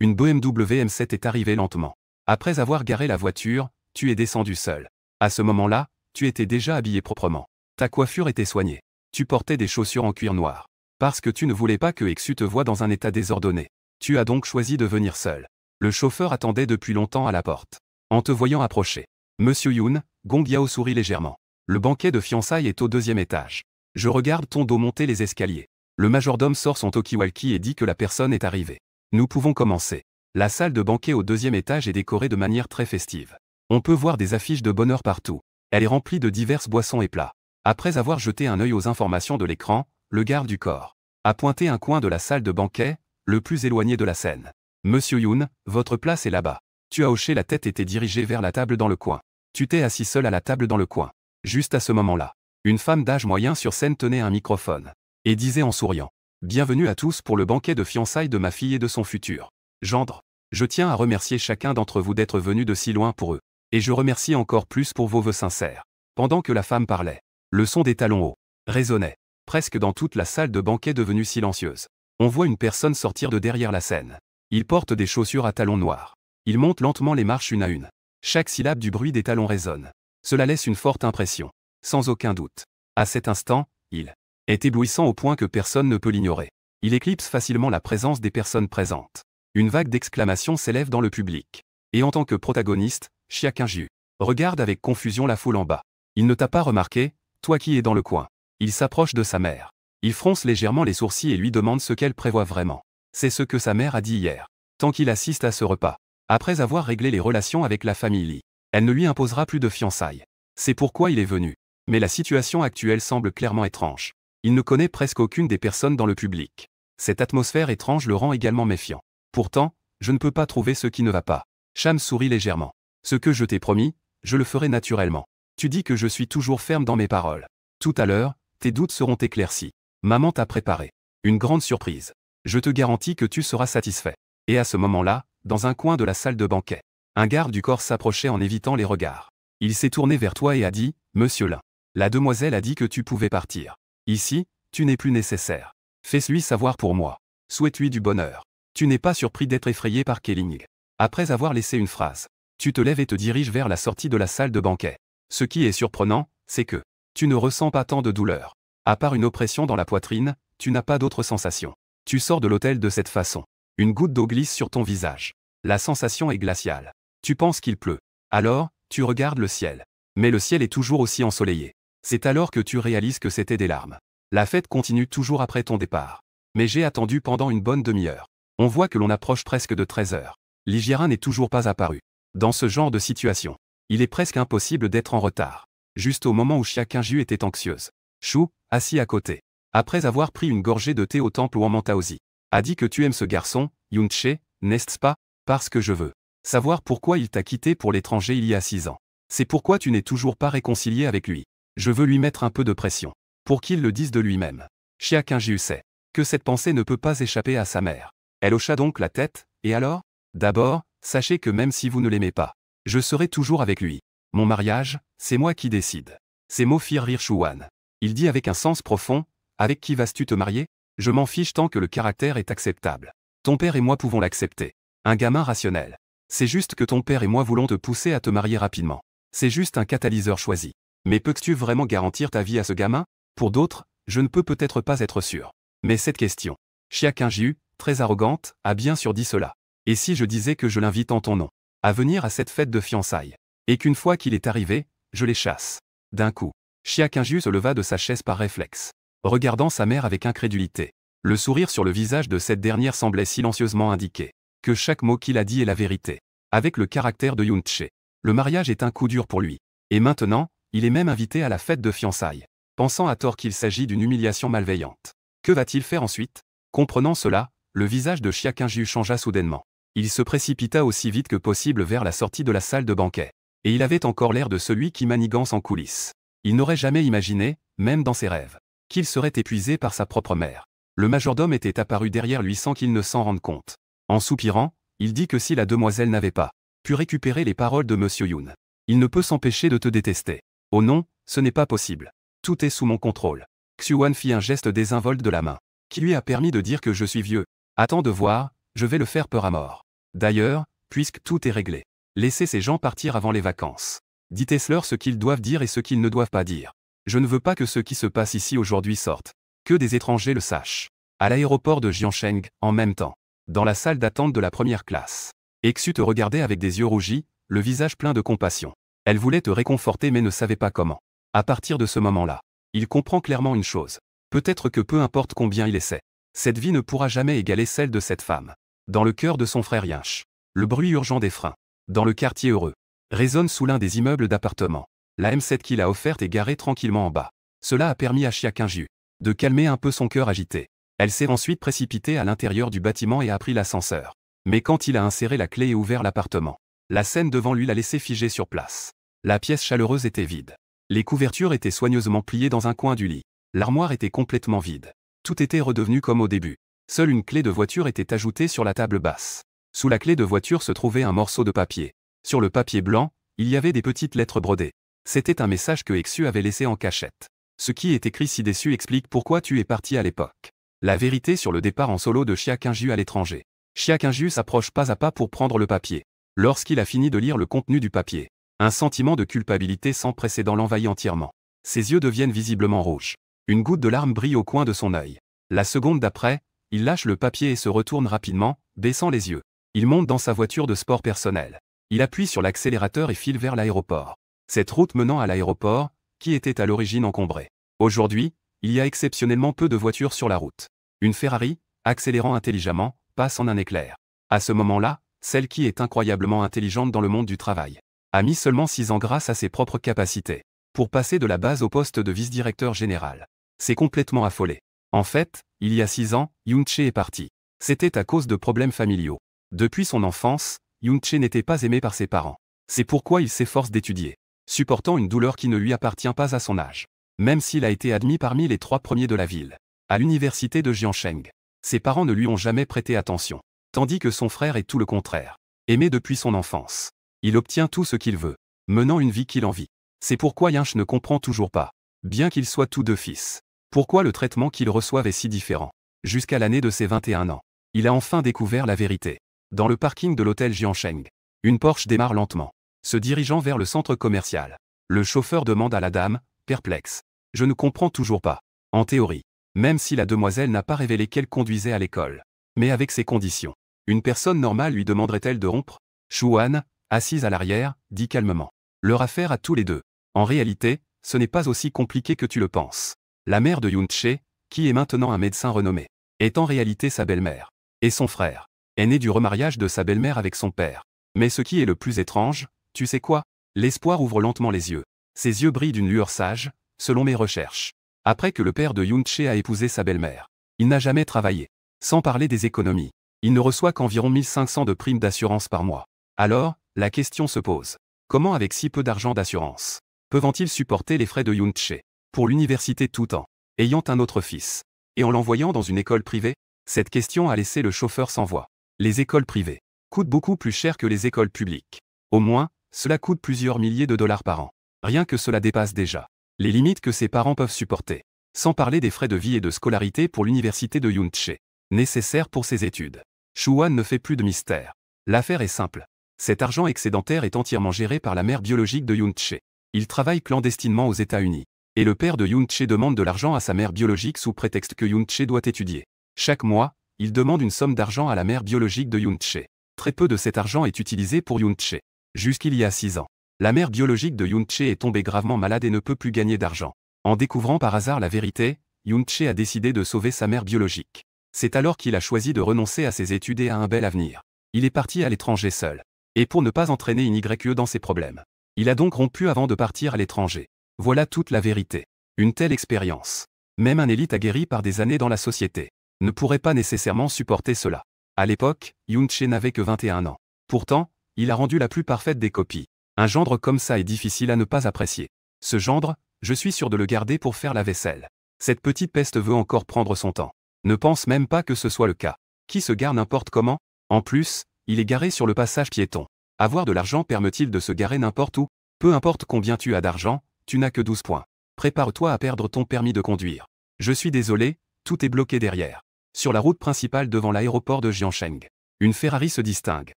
une BMW M7 est arrivée lentement. Après avoir garé la voiture, tu es descendu seul. À ce moment-là, tu étais déjà habillé proprement. Ta coiffure était soignée. Tu portais des chaussures en cuir noir. Parce que tu ne voulais pas que Xu te voie dans un état désordonné. Tu as donc choisi de venir seul. Le chauffeur attendait depuis longtemps à la porte. En te voyant approcher. Monsieur Yoon, Gong Yao sourit légèrement. Le banquet de fiançailles est au 2e étage. Je regarde ton dos monter les escaliers. Le majordome sort son talkie-walkie et dit que la personne est arrivée. Nous pouvons commencer. La salle de banquet au 2e étage est décorée de manière très festive. On peut voir des affiches de bonheur partout. Elle est remplie de diverses boissons et plats. Après avoir jeté un œil aux informations de l'écran, le garde du corps a pointé un coin de la salle de banquet, le plus éloigné de la scène. Monsieur Yoon, votre place est là-bas. Tu as hoché la tête et t'es dirigé vers la table dans le coin. Tu t'es assis seul à la table dans le coin. Juste à ce moment-là, une femme d'âge moyen sur scène tenait un microphone et disait en souriant. Bienvenue à tous pour le banquet de fiançailles de ma fille et de son futur gendre. Je tiens à remercier chacun d'entre vous d'être venu de si loin pour eux. Et je remercie encore plus pour vos vœux sincères. Pendant que la femme parlait, le son des talons hauts résonnait. Presque dans toute la salle de banquet devenue silencieuse. On voit une personne sortir de derrière la scène. Il porte des chaussures à talons noirs. Il monte lentement les marches une à une. Chaque syllabe du bruit des talons résonne. Cela laisse une forte impression. Sans aucun doute. À cet instant, il est éblouissant au point que personne ne peut l'ignorer. Il éclipse facilement la présence des personnes présentes. Une vague d'exclamations s'élève dans le public. Et en tant que protagoniste, Xia Qingju regarde avec confusion la foule en bas. Il ne t'a pas remarqué, toi qui es dans le coin. Il s'approche de sa mère. Il fronce légèrement les sourcils et lui demande ce qu'elle prévoit vraiment. C'est ce que sa mère a dit hier. Tant qu'il assiste à ce repas. Après avoir réglé les relations avec la famille Li, elle ne lui imposera plus de fiançailles. C'est pourquoi il est venu. Mais la situation actuelle semble clairement étrange. Il ne connaît presque aucune des personnes dans le public. Cette atmosphère étrange le rend également méfiant. Pourtant, je ne peux pas trouver ce qui ne va pas. Cham sourit légèrement. Ce que je t'ai promis, je le ferai naturellement. Tu dis que je suis toujours ferme dans mes paroles. Tout à l'heure, tes doutes seront éclaircis. Maman t'a préparé une grande surprise. Je te garantis que tu seras satisfait. Et à ce moment-là, dans un coin de la salle de banquet, un garde du corps s'approchait en évitant les regards. Il s'est tourné vers toi et a dit, « Monsieur Lin, la demoiselle a dit que tu pouvais partir. Ici, tu n'es plus nécessaire. Fais-lui savoir pour moi. Souhaite-lui du bonheur. » Tu n'es pas surpris d'être effrayé par Keling. Après avoir laissé une phrase, tu te lèves et te diriges vers la sortie de la salle de banquet. Ce qui est surprenant, c'est que tu ne ressens pas tant de douleur. À part une oppression dans la poitrine, tu n'as pas d'autre sensation. Tu sors de l'hôtel de cette façon. Une goutte d'eau glisse sur ton visage. La sensation est glaciale. Tu penses qu'il pleut. Alors, tu regardes le ciel. Mais le ciel est toujours aussi ensoleillé. C'est alors que tu réalises que c'était des larmes. La fête continue toujours après ton départ. Mais j'ai attendu pendant une bonne demi-heure. On voit que l'on approche presque de 13 heures. Li Jiaran n'est toujours pas apparu. Dans ce genre de situation, il est presque impossible d'être en retard. Juste au moment où Xia Qingju était anxieuse. Shu, assis à côté, après avoir pris une gorgée de thé au temple Wanmantaozi, a dit que tu aimes ce garçon, Yunche, n'est-ce pas? Parce que je veux savoir pourquoi il t'a quitté pour l'étranger il y a 6 ans. C'est pourquoi tu n'es toujours pas réconcilié avec lui. Je veux lui mettre un peu de pression, pour qu'il le dise de lui-même. Xia Qingju sait que cette pensée ne peut pas échapper à sa mère. Elle hocha donc la tête, et alors? D'abord, sachez que même si vous ne l'aimez pas, je serai toujours avec lui. Mon mariage, c'est moi qui décide. Ces mots firent rire Shuan. Il dit avec un sens profond, avec qui vas-tu te marier? Je m'en fiche tant que le caractère est acceptable. Ton père et moi pouvons l'accepter. Un gamin rationnel. C'est juste que ton père et moi voulons te pousser à te marier rapidement. C'est juste un catalyseur choisi. Mais peux-tu vraiment garantir ta vie à ce gamin? Pour d'autres, je ne peux peut-être pas être sûr. Mais cette question, Xia Qingju, très arrogante, a bien sûr dit cela. Et si je disais que je l'invite en ton nom à venir à cette fête de fiançailles, et qu'une fois qu'il est arrivé, je les chasse. D'un coup, Xia Qingju se leva de sa chaise par réflexe, regardant sa mère avec incrédulité. Le sourire sur le visage de cette dernière semblait silencieusement indiquer que chaque mot qu'il a dit est la vérité. Avec le caractère de Yunche, le mariage est un coup dur pour lui. Et maintenant, il est même invité à la fête de fiançailles, pensant à tort qu'il s'agit d'une humiliation malveillante. Que va-t-il faire ensuite? Comprenant cela, le visage de Xia Qingju changea soudainement. Il se précipita aussi vite que possible vers la sortie de la salle de banquet. Et il avait encore l'air de celui qui manigance en coulisses. Il n'aurait jamais imaginé, même dans ses rêves, qu'il serait épuisé par sa propre mère. Le majordome était apparu derrière lui sans qu'il ne s'en rende compte. En soupirant, il dit que si la demoiselle n'avait pas pu récupérer les paroles de Monsieur Yun, il ne peut s'empêcher de te détester. Oh non, ce n'est pas possible. Tout est sous mon contrôle. Xuan fit un geste désinvolte de la main, qui lui a permis de dire que je suis vieux. Attends de voir, je vais le faire peur à mort. D'ailleurs, puisque tout est réglé, laissez ces gens partir avant les vacances. Dites-leur ce qu'ils doivent dire et ce qu'ils ne doivent pas dire. Je ne veux pas que ce qui se passe ici aujourd'hui sorte. Que des étrangers le sachent. À l'aéroport de Jiansheng, en même temps. Dans la salle d'attente de la première classe. Xu te regardait avec des yeux rougis, le visage plein de compassion. Elle voulait te réconforter mais ne savait pas comment. À partir de ce moment-là, il comprend clairement une chose. Peut-être que peu importe combien il essaie, cette vie ne pourra jamais égaler celle de cette femme. Dans le cœur de son frère Yinche, le bruit urgent des freins, dans le quartier heureux, résonne sous l'un des immeubles d'appartements. La M7 qu'il a offerte est garée tranquillement en bas. Cela a permis à Xia Qingju de calmer un peu son cœur agité. Elle s'est ensuite précipitée à l'intérieur du bâtiment et a pris l'ascenseur. Mais quand il a inséré la clé et ouvert l'appartement, la scène devant lui l'a laissé figé sur place. La pièce chaleureuse était vide. Les couvertures étaient soigneusement pliées dans un coin du lit. L'armoire était complètement vide. Tout était redevenu comme au début. Seule une clé de voiture était ajoutée sur la table basse. Sous la clé de voiture se trouvait un morceau de papier. Sur le papier blanc, il y avait des petites lettres brodées. C'était un message que Xu avait laissé en cachette. Ce qui est écrit ci-dessus explique pourquoi tu es parti à l'époque. La vérité sur le départ en solo de Xia Qingju à l'étranger. Xia Qingju s'approche pas à pas pour prendre le papier. Lorsqu'il a fini de lire le contenu du papier, un sentiment de culpabilité sans précédent l'envahit entièrement. Ses yeux deviennent visiblement rouges. Une goutte de larme brille au coin de son œil. La seconde d'après, il lâche le papier et se retourne rapidement, baissant les yeux. Il monte dans sa voiture de sport personnelle. Il appuie sur l'accélérateur et file vers l'aéroport. Cette route menant à l'aéroport, qui était à l'origine encombrée. Aujourd'hui, il y a exceptionnellement peu de voitures sur la route. Une Ferrari, accélérant intelligemment, passe en un éclair. À ce moment-là, celle qui est incroyablement intelligente dans le monde du travail a mis seulement 6 ans grâce à ses propres capacités pour passer de la base au poste de vice-directeur général. C'est complètement affolé. En fait, il y a 6 ans, Yoon-chae est parti. C'était à cause de problèmes familiaux. Depuis son enfance, Yoon-chae n'était pas aimé par ses parents. C'est pourquoi il s'efforce d'étudier, supportant une douleur qui ne lui appartient pas à son âge. Même s'il a été admis parmi les 3 premiers de la ville, à l'université de Jiancheng, ses parents ne lui ont jamais prêté attention. Tandis que son frère est tout le contraire. Aimé depuis son enfance. Il obtient tout ce qu'il veut, menant une vie qu'il envie. C'est pourquoi Yunche ne comprend toujours pas, bien qu'ils soient tous deux fils. Pourquoi le traitement qu'ils reçoivent est si différent. Jusqu'à l'année de ses 21 ans, il a enfin découvert la vérité. Dans le parking de l'hôtel Jiancheng, une Porsche démarre lentement, se dirigeant vers le centre commercial. Le chauffeur demande à la dame, perplexe. « Je ne comprends toujours pas. » En théorie, même si la demoiselle n'a pas révélé qu'elle conduisait à l'école. Mais avec ces conditions, une personne normale lui demanderait-elle de rompre? Shuan, assise à l'arrière, dit calmement. Leur affaire à tous les deux. En réalité, ce n'est pas aussi compliqué que tu le penses. La mère de Yoon-chae, qui est maintenant un médecin renommé, est en réalité sa belle-mère. Et son frère est né du remariage de sa belle-mère avec son père. Mais ce qui est le plus étrange, tu sais quoi? L'espoir ouvre lentement les yeux. Ses yeux brillent d'une lueur sage, selon mes recherches. Après que le père de Yoon-chae a épousé sa belle-mère, il n'a jamais travaillé. Sans parler des économies, il ne reçoit qu'environ 1500 de primes d'assurance par mois. Alors, la question se pose. Comment avec si peu d'argent d'assurance, peuvent-ils supporter les frais de Yoon-chae pour l'université tout en ayant un autre fils et en l'envoyant dans une école privée? Cette question a laissé le chauffeur sans voix. Les écoles privées coûtent beaucoup plus cher que les écoles publiques. Au moins, cela coûte plusieurs milliers de dollars par an. Rien que cela dépasse déjà les limites que ses parents peuvent supporter. Sans parler des frais de vie et de scolarité pour l'université de Yoon-chae, nécessaires pour ses études. Shuan ne fait plus de mystère. L'affaire est simple. Cet argent excédentaire est entièrement géré par la mère biologique de Yoon-chae. Il travaille clandestinement aux États-Unis. Et le père de Yoon-chae demande de l'argent à sa mère biologique sous prétexte que Yoon-chae doit étudier. Chaque mois, il demande une somme d'argent à la mère biologique de Yoon-chae. Très peu de cet argent est utilisé pour Yoon-chae. Jusqu'il y a 6 ans, la mère biologique de Yoon-chae est tombée gravement malade et ne peut plus gagner d'argent. En découvrant par hasard la vérité, Yoon-chae a décidé de sauver sa mère biologique. C'est alors qu'il a choisi de renoncer à ses études et à un bel avenir. Il est parti à l'étranger seul. Et pour ne pas entraîner une YE dans ses problèmes. Il a donc rompu avant de partir à l'étranger. Voilà toute la vérité. Une telle expérience, même un élite aguerri par des années dans la société, ne pourrait pas nécessairement supporter cela. À l'époque, Yoon-chae n'avait que 21 ans. Pourtant, il a rendu la plus parfaite des copies. Un gendre comme ça est difficile à ne pas apprécier. Ce gendre, je suis sûr de le garder pour faire la vaisselle. Cette petite peste veut encore prendre son temps. Ne pense même pas que ce soit le cas. Qui se gare n'importe comment? En plus, il est garé sur le passage piéton. Avoir de l'argent permet-il de se garer n'importe où? Peu importe combien tu as d'argent, tu n'as que 12 points. Prépare-toi à perdre ton permis de conduire. Je suis désolé, tout est bloqué derrière. Sur la route principale devant l'aéroport de Jiancheng, une Ferrari se distingue.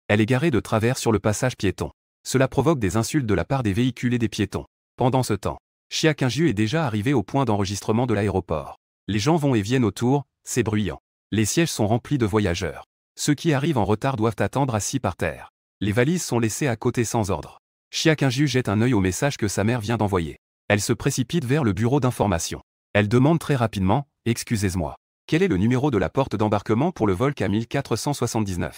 Elle est garée de travers sur le passage piéton. Cela provoque des insultes de la part des véhicules et des piétons. Pendant ce temps, Chia Kingju est déjà arrivé au point d'enregistrement de l'aéroport. Les gens vont et viennent autour, c'est bruyant. Les sièges sont remplis de voyageurs. Ceux qui arrivent en retard doivent attendre assis par terre. Les valises sont laissées à côté sans ordre. Chia Kingju jette un œil au message que sa mère vient d'envoyer. Elle se précipite vers le bureau d'information. Elle demande très rapidement, « Excusez-moi. Quel est le numéro de la porte d'embarquement pour le vol K1479 ?»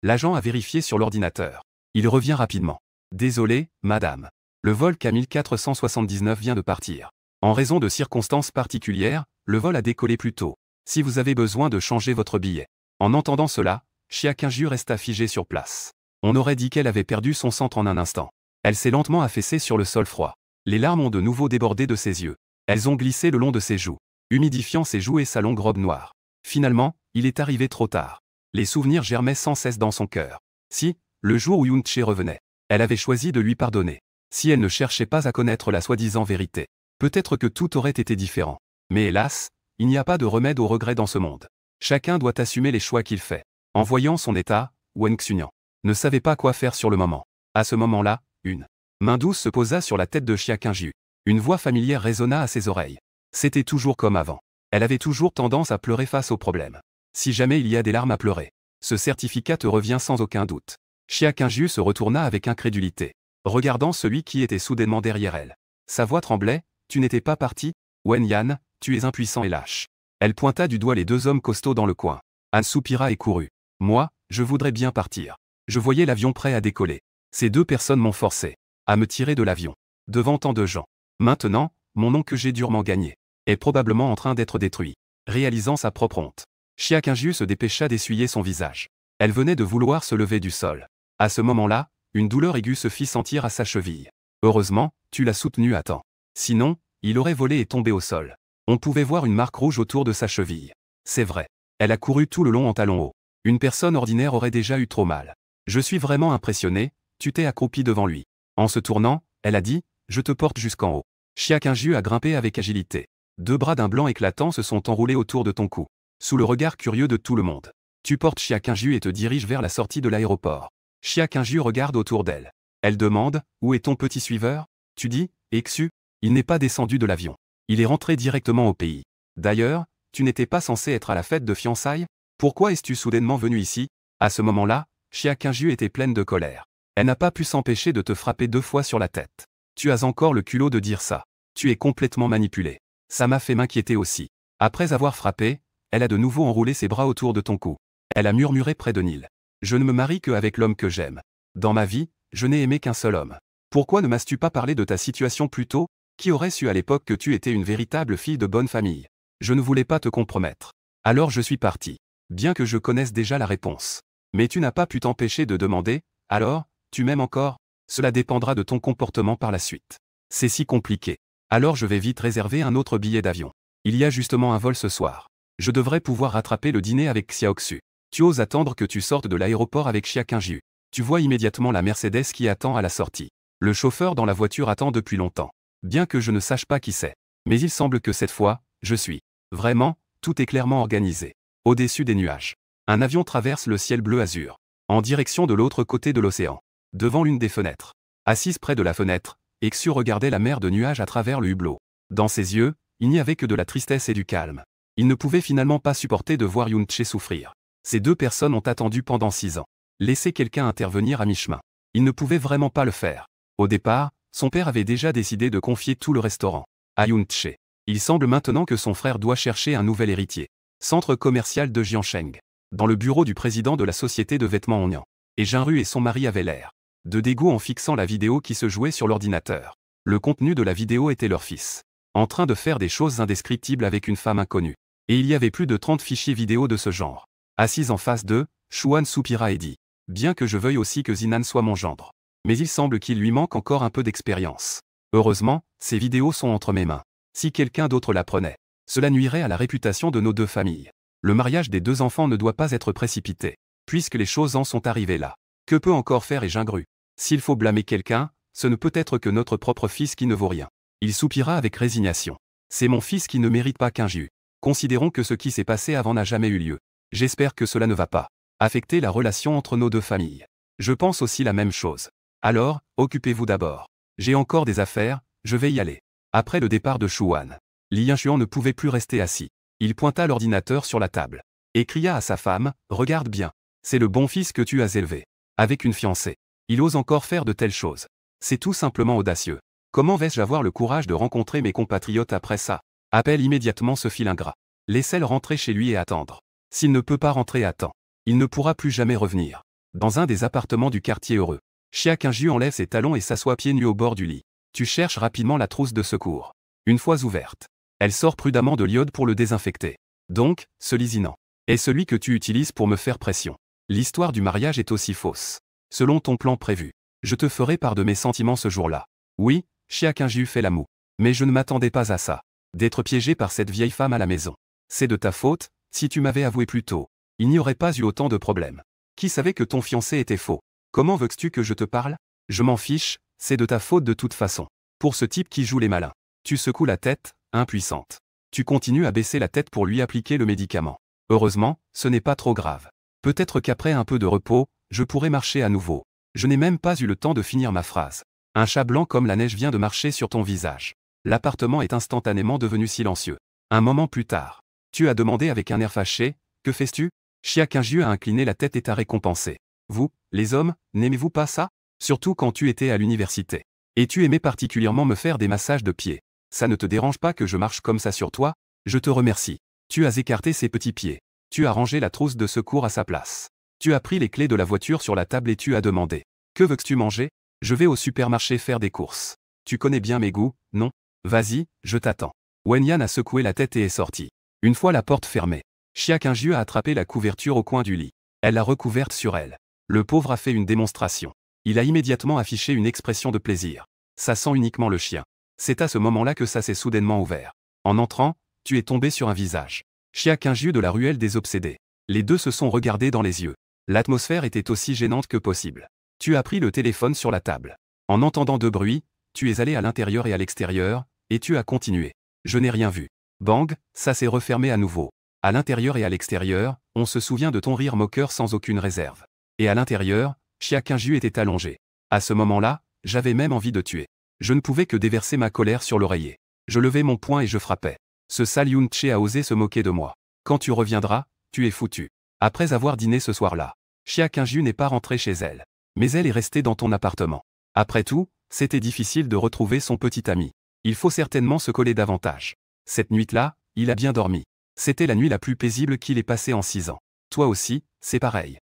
L'agent a vérifié sur l'ordinateur. Il revient rapidement. « Désolé, madame. Le vol K1479 vient de partir. En raison de circonstances particulières, le vol a décollé plus tôt. Si vous avez besoin de changer votre billet. » En entendant cela, Chia Kingju resta figée sur place. On aurait dit qu'elle avait perdu son centre en un instant. Elle s'est lentement affaissée sur le sol froid. Les larmes ont de nouveau débordé de ses yeux. Elles ont glissé le long de ses joues, humidifiant ses joues et sa longue robe noire. Finalement, il est arrivé trop tard. Les souvenirs germaient sans cesse dans son cœur. Si, le jour où Yoon-chae revenait, elle avait choisi de lui pardonner. Si elle ne cherchait pas à connaître la soi-disant vérité, peut-être que tout aurait été différent. Mais hélas, il n'y a pas de remède au regret dans ce monde. Chacun doit assumer les choix qu'il fait. En voyant son état, Wen Xunyan ne savait pas quoi faire sur le moment. À ce moment-là, une main douce se posa sur la tête de Chia Kingju. Une voix familière résonna à ses oreilles. C'était toujours comme avant. Elle avait toujours tendance à pleurer face aux problèmes. Si jamais il y a des larmes à pleurer, ce certificat te revient sans aucun doute. Chia Qingyu se retourna avec incrédulité, regardant celui qui était soudainement derrière elle. Sa voix tremblait. Tu n'étais pas parti, Wen Yan, tu es impuissant et lâche. Elle pointa du doigt les deux hommes costauds dans le coin. Han soupira et courut. Moi, je voudrais bien partir. Je voyais l'avion prêt à décoller. Ces deux personnes m'ont forcé à me tirer de l'avion, devant tant de gens. Maintenant, mon nom que j'ai durement gagné est probablement en train d'être détruit. Réalisant sa propre honte, Chia Qingyu se dépêcha d'essuyer son visage. Elle venait de vouloir se lever du sol. À ce moment-là, une douleur aiguë se fit sentir à sa cheville. Heureusement, tu l'as soutenu à temps. Sinon, il aurait volé et tombé au sol. On pouvait voir une marque rouge autour de sa cheville. C'est vrai. Elle a couru tout le long en talons hauts. Une personne ordinaire aurait déjà eu trop mal. Je suis vraiment impressionné, tu t'es accroupi devant lui. En se tournant, elle a dit, je te porte jusqu'en haut. Chia Qingyu a grimpé avec agilité. Deux bras d'un blanc éclatant se sont enroulés autour de ton cou. Sous le regard curieux de tout le monde. Tu portes Chia Qingyu et te diriges vers la sortie de l'aéroport. Chia Qingyu regarde autour d'elle. Elle demande, où est ton petit suiveur? Tu dis, Exu, il n'est pas descendu de l'avion. Il est rentré directement au pays. D'ailleurs, tu n'étais pas censé être à la fête de fiançailles? Pourquoi es-tu soudainement venu ici? À ce moment-là, Chia Qingyu était pleine de colère. Elle n'a pas pu s'empêcher de te frapper 2 fois sur la tête. Tu as encore le culot de dire ça. Tu es complètement manipulé. Ça m'a fait m'inquiéter aussi. Après avoir frappé, elle a de nouveau enroulé ses bras autour de ton cou. Elle a murmuré près de Neil. Je ne me marie qu'avec l'homme que j'aime. Dans ma vie, je n'ai aimé qu'un seul homme. Pourquoi ne m'as-tu pas parlé de ta situation plus tôt? Qui aurait su à l'époque que tu étais une véritable fille de bonne famille? Je ne voulais pas te compromettre. Alors je suis parti. Bien que je connaisse déjà la réponse. Mais tu n'as pas pu t'empêcher de demander, alors, tu m'aimes encore? Cela dépendra de ton comportement par la suite. C'est si compliqué. Alors je vais vite réserver un autre billet d'avion. Il y a justement un vol ce soir. Je devrais pouvoir rattraper le dîner avec Xiaoxu. Tu oses attendre que tu sortes de l'aéroport avec Chia Qingyu. Tu vois immédiatement la Mercedes qui attend à la sortie. Le chauffeur dans la voiture attend depuis longtemps. Bien que je ne sache pas qui c'est. Mais il semble que cette fois, je suis. Vraiment, tout est clairement organisé. Au-dessus des nuages. Un avion traverse le ciel bleu azur. En direction de l'autre côté de l'océan. Devant l'une des fenêtres. Assise près de la fenêtre, Exu regardait la mer de nuages à travers le hublot. Dans ses yeux, il n'y avait que de la tristesse et du calme. Il ne pouvait finalement pas supporter de voir Yun-Che souffrir. Ces deux personnes ont attendu pendant 6 ans. Laisser quelqu'un intervenir à mi-chemin. Il ne pouvait vraiment pas le faire. Au départ, son père avait déjà décidé de confier tout le restaurant à Yun-Che. Il semble maintenant que son frère doit chercher un nouvel héritier. Centre commercial de Jiansheng. Dans le bureau du président de la société de vêtements Onyan. Et Jinru et son mari avaient l'air de dégoût en fixant la vidéo qui se jouait sur l'ordinateur. Le contenu de la vidéo était leur fils. En train de faire des choses indescriptibles avec une femme inconnue. Et il y avait plus de 30 fichiers vidéo de ce genre. Assise en face d'eux, Shuan soupira et dit. Bien que je veuille aussi que Zinan soit mon gendre. Mais il semble qu'il lui manque encore un peu d'expérience. Heureusement, ces vidéos sont entre mes mains. Si quelqu'un d'autre la prenait, cela nuirait à la réputation de nos deux familles. Le mariage des deux enfants ne doit pas être précipité. Puisque les choses en sont arrivées là. Que peut encore faire Jingru? S'il faut blâmer quelqu'un, ce ne peut être que notre propre fils qui ne vaut rien. Il soupira avec résignation. C'est mon fils qui ne mérite pas Qingyu. Considérons que ce qui s'est passé avant n'a jamais eu lieu. J'espère que cela ne va pas affecter la relation entre nos deux familles. Je pense aussi la même chose. Alors, occupez-vous d'abord. J'ai encore des affaires, je vais y aller. Après le départ de Shuan, Li Yanchuan ne pouvait plus rester assis. Il pointa l'ordinateur sur la table. Et cria à sa femme, regarde bien. C'est le bon fils que tu as élevé. Avec une fiancée. Il ose encore faire de telles choses. C'est tout simplement audacieux. Comment vais-je avoir le courage de rencontrer mes compatriotes après ça? Appelle immédiatement ce fil ingrat. Laissez-le rentrer chez lui et attendre. S'il ne peut pas rentrer à temps, il ne pourra plus jamais revenir. Dans un des appartements du quartier heureux, Chia Qingyu enlève ses talons et s'assoit pieds nus au bord du lit. Tu cherches rapidement la trousse de secours. Une fois ouverte, elle sort prudemment de l'iode pour le désinfecter. Donc, ce lisinant est celui que tu utilises pour me faire pression. L'histoire du mariage est aussi fausse. Selon ton plan prévu, je te ferai part de mes sentiments ce jour-là. Oui, Chia Qingyu fait la moue. Mais je ne m'attendais pas à ça. D'être piégé par cette vieille femme à la maison. C'est de ta faute, si tu m'avais avoué plus tôt. Il n'y aurait pas eu autant de problèmes. Qui savait que ton fiancé était faux? Comment veux-tu que je te parle? Je m'en fiche, c'est de ta faute de toute façon. Pour ce type qui joue les malins. Tu secoues la tête, impuissante. Tu continues à baisser la tête pour lui appliquer le médicament. Heureusement, ce n'est pas trop grave. Peut-être qu'après un peu de repos, je pourrai marcher à nouveau. Je n'ai même pas eu le temps de finir ma phrase. Un chat blanc comme la neige vient de marcher sur ton visage. L'appartement est instantanément devenu silencieux. Un moment plus tard, tu as demandé avec un air fâché, « Que fais-tu » Xia Qingyu a incliné la tête et t'a récompensé. « Vous, les hommes, n'aimez-vous pas ça ?» Surtout quand tu étais à l'université. Et tu aimais particulièrement me faire des massages de pieds. Ça ne te dérange pas que je marche comme ça sur toi? Je te remercie. Tu as écarté ses petits pieds. Tu as rangé la trousse de secours à sa place. Tu as pris les clés de la voiture sur la table et tu as demandé. Que veux-tu manger? Je vais au supermarché faire des courses. Tu connais bien mes goûts, non? Vas-y, je t'attends. Wenyan a secoué la tête et est sorti. Une fois la porte fermée, Xia Qingyu a attrapé la couverture au coin du lit. Elle l'a recouverte sur elle. Le pauvre a fait une démonstration. Il a immédiatement affiché une expression de plaisir. Ça sent uniquement le chien. C'est à ce moment-là que ça s'est soudainement ouvert. En entrant, tu es tombé sur un visage. Xia Qingyu de la ruelle des obsédés. Les deux se sont regardés dans les yeux. L'atmosphère était aussi gênante que possible. Tu as pris le téléphone sur la table. En entendant deux bruits, tu es allé à l'intérieur et à l'extérieur, et tu as continué. Je n'ai rien vu. Bang, ça s'est refermé à nouveau. À l'intérieur et à l'extérieur, on se souvient de ton rire moqueur sans aucune réserve. Et à l'intérieur, Xia Qingyu était allongé. À ce moment-là, j'avais même envie de tuer. Je ne pouvais que déverser ma colère sur l'oreiller. Je levais mon poing et je frappais. Ce sale Yun-che a osé se moquer de moi. Quand tu reviendras, tu es foutu. Après avoir dîné ce soir-là, Xia Qingyu n'est pas rentrée chez elle. Mais elle est restée dans ton appartement. Après tout, c'était difficile de retrouver son petit ami. Il faut certainement se coller davantage. Cette nuit-là, il a bien dormi. C'était la nuit la plus paisible qu'il ait passée en 6 ans. Toi aussi, c'est pareil.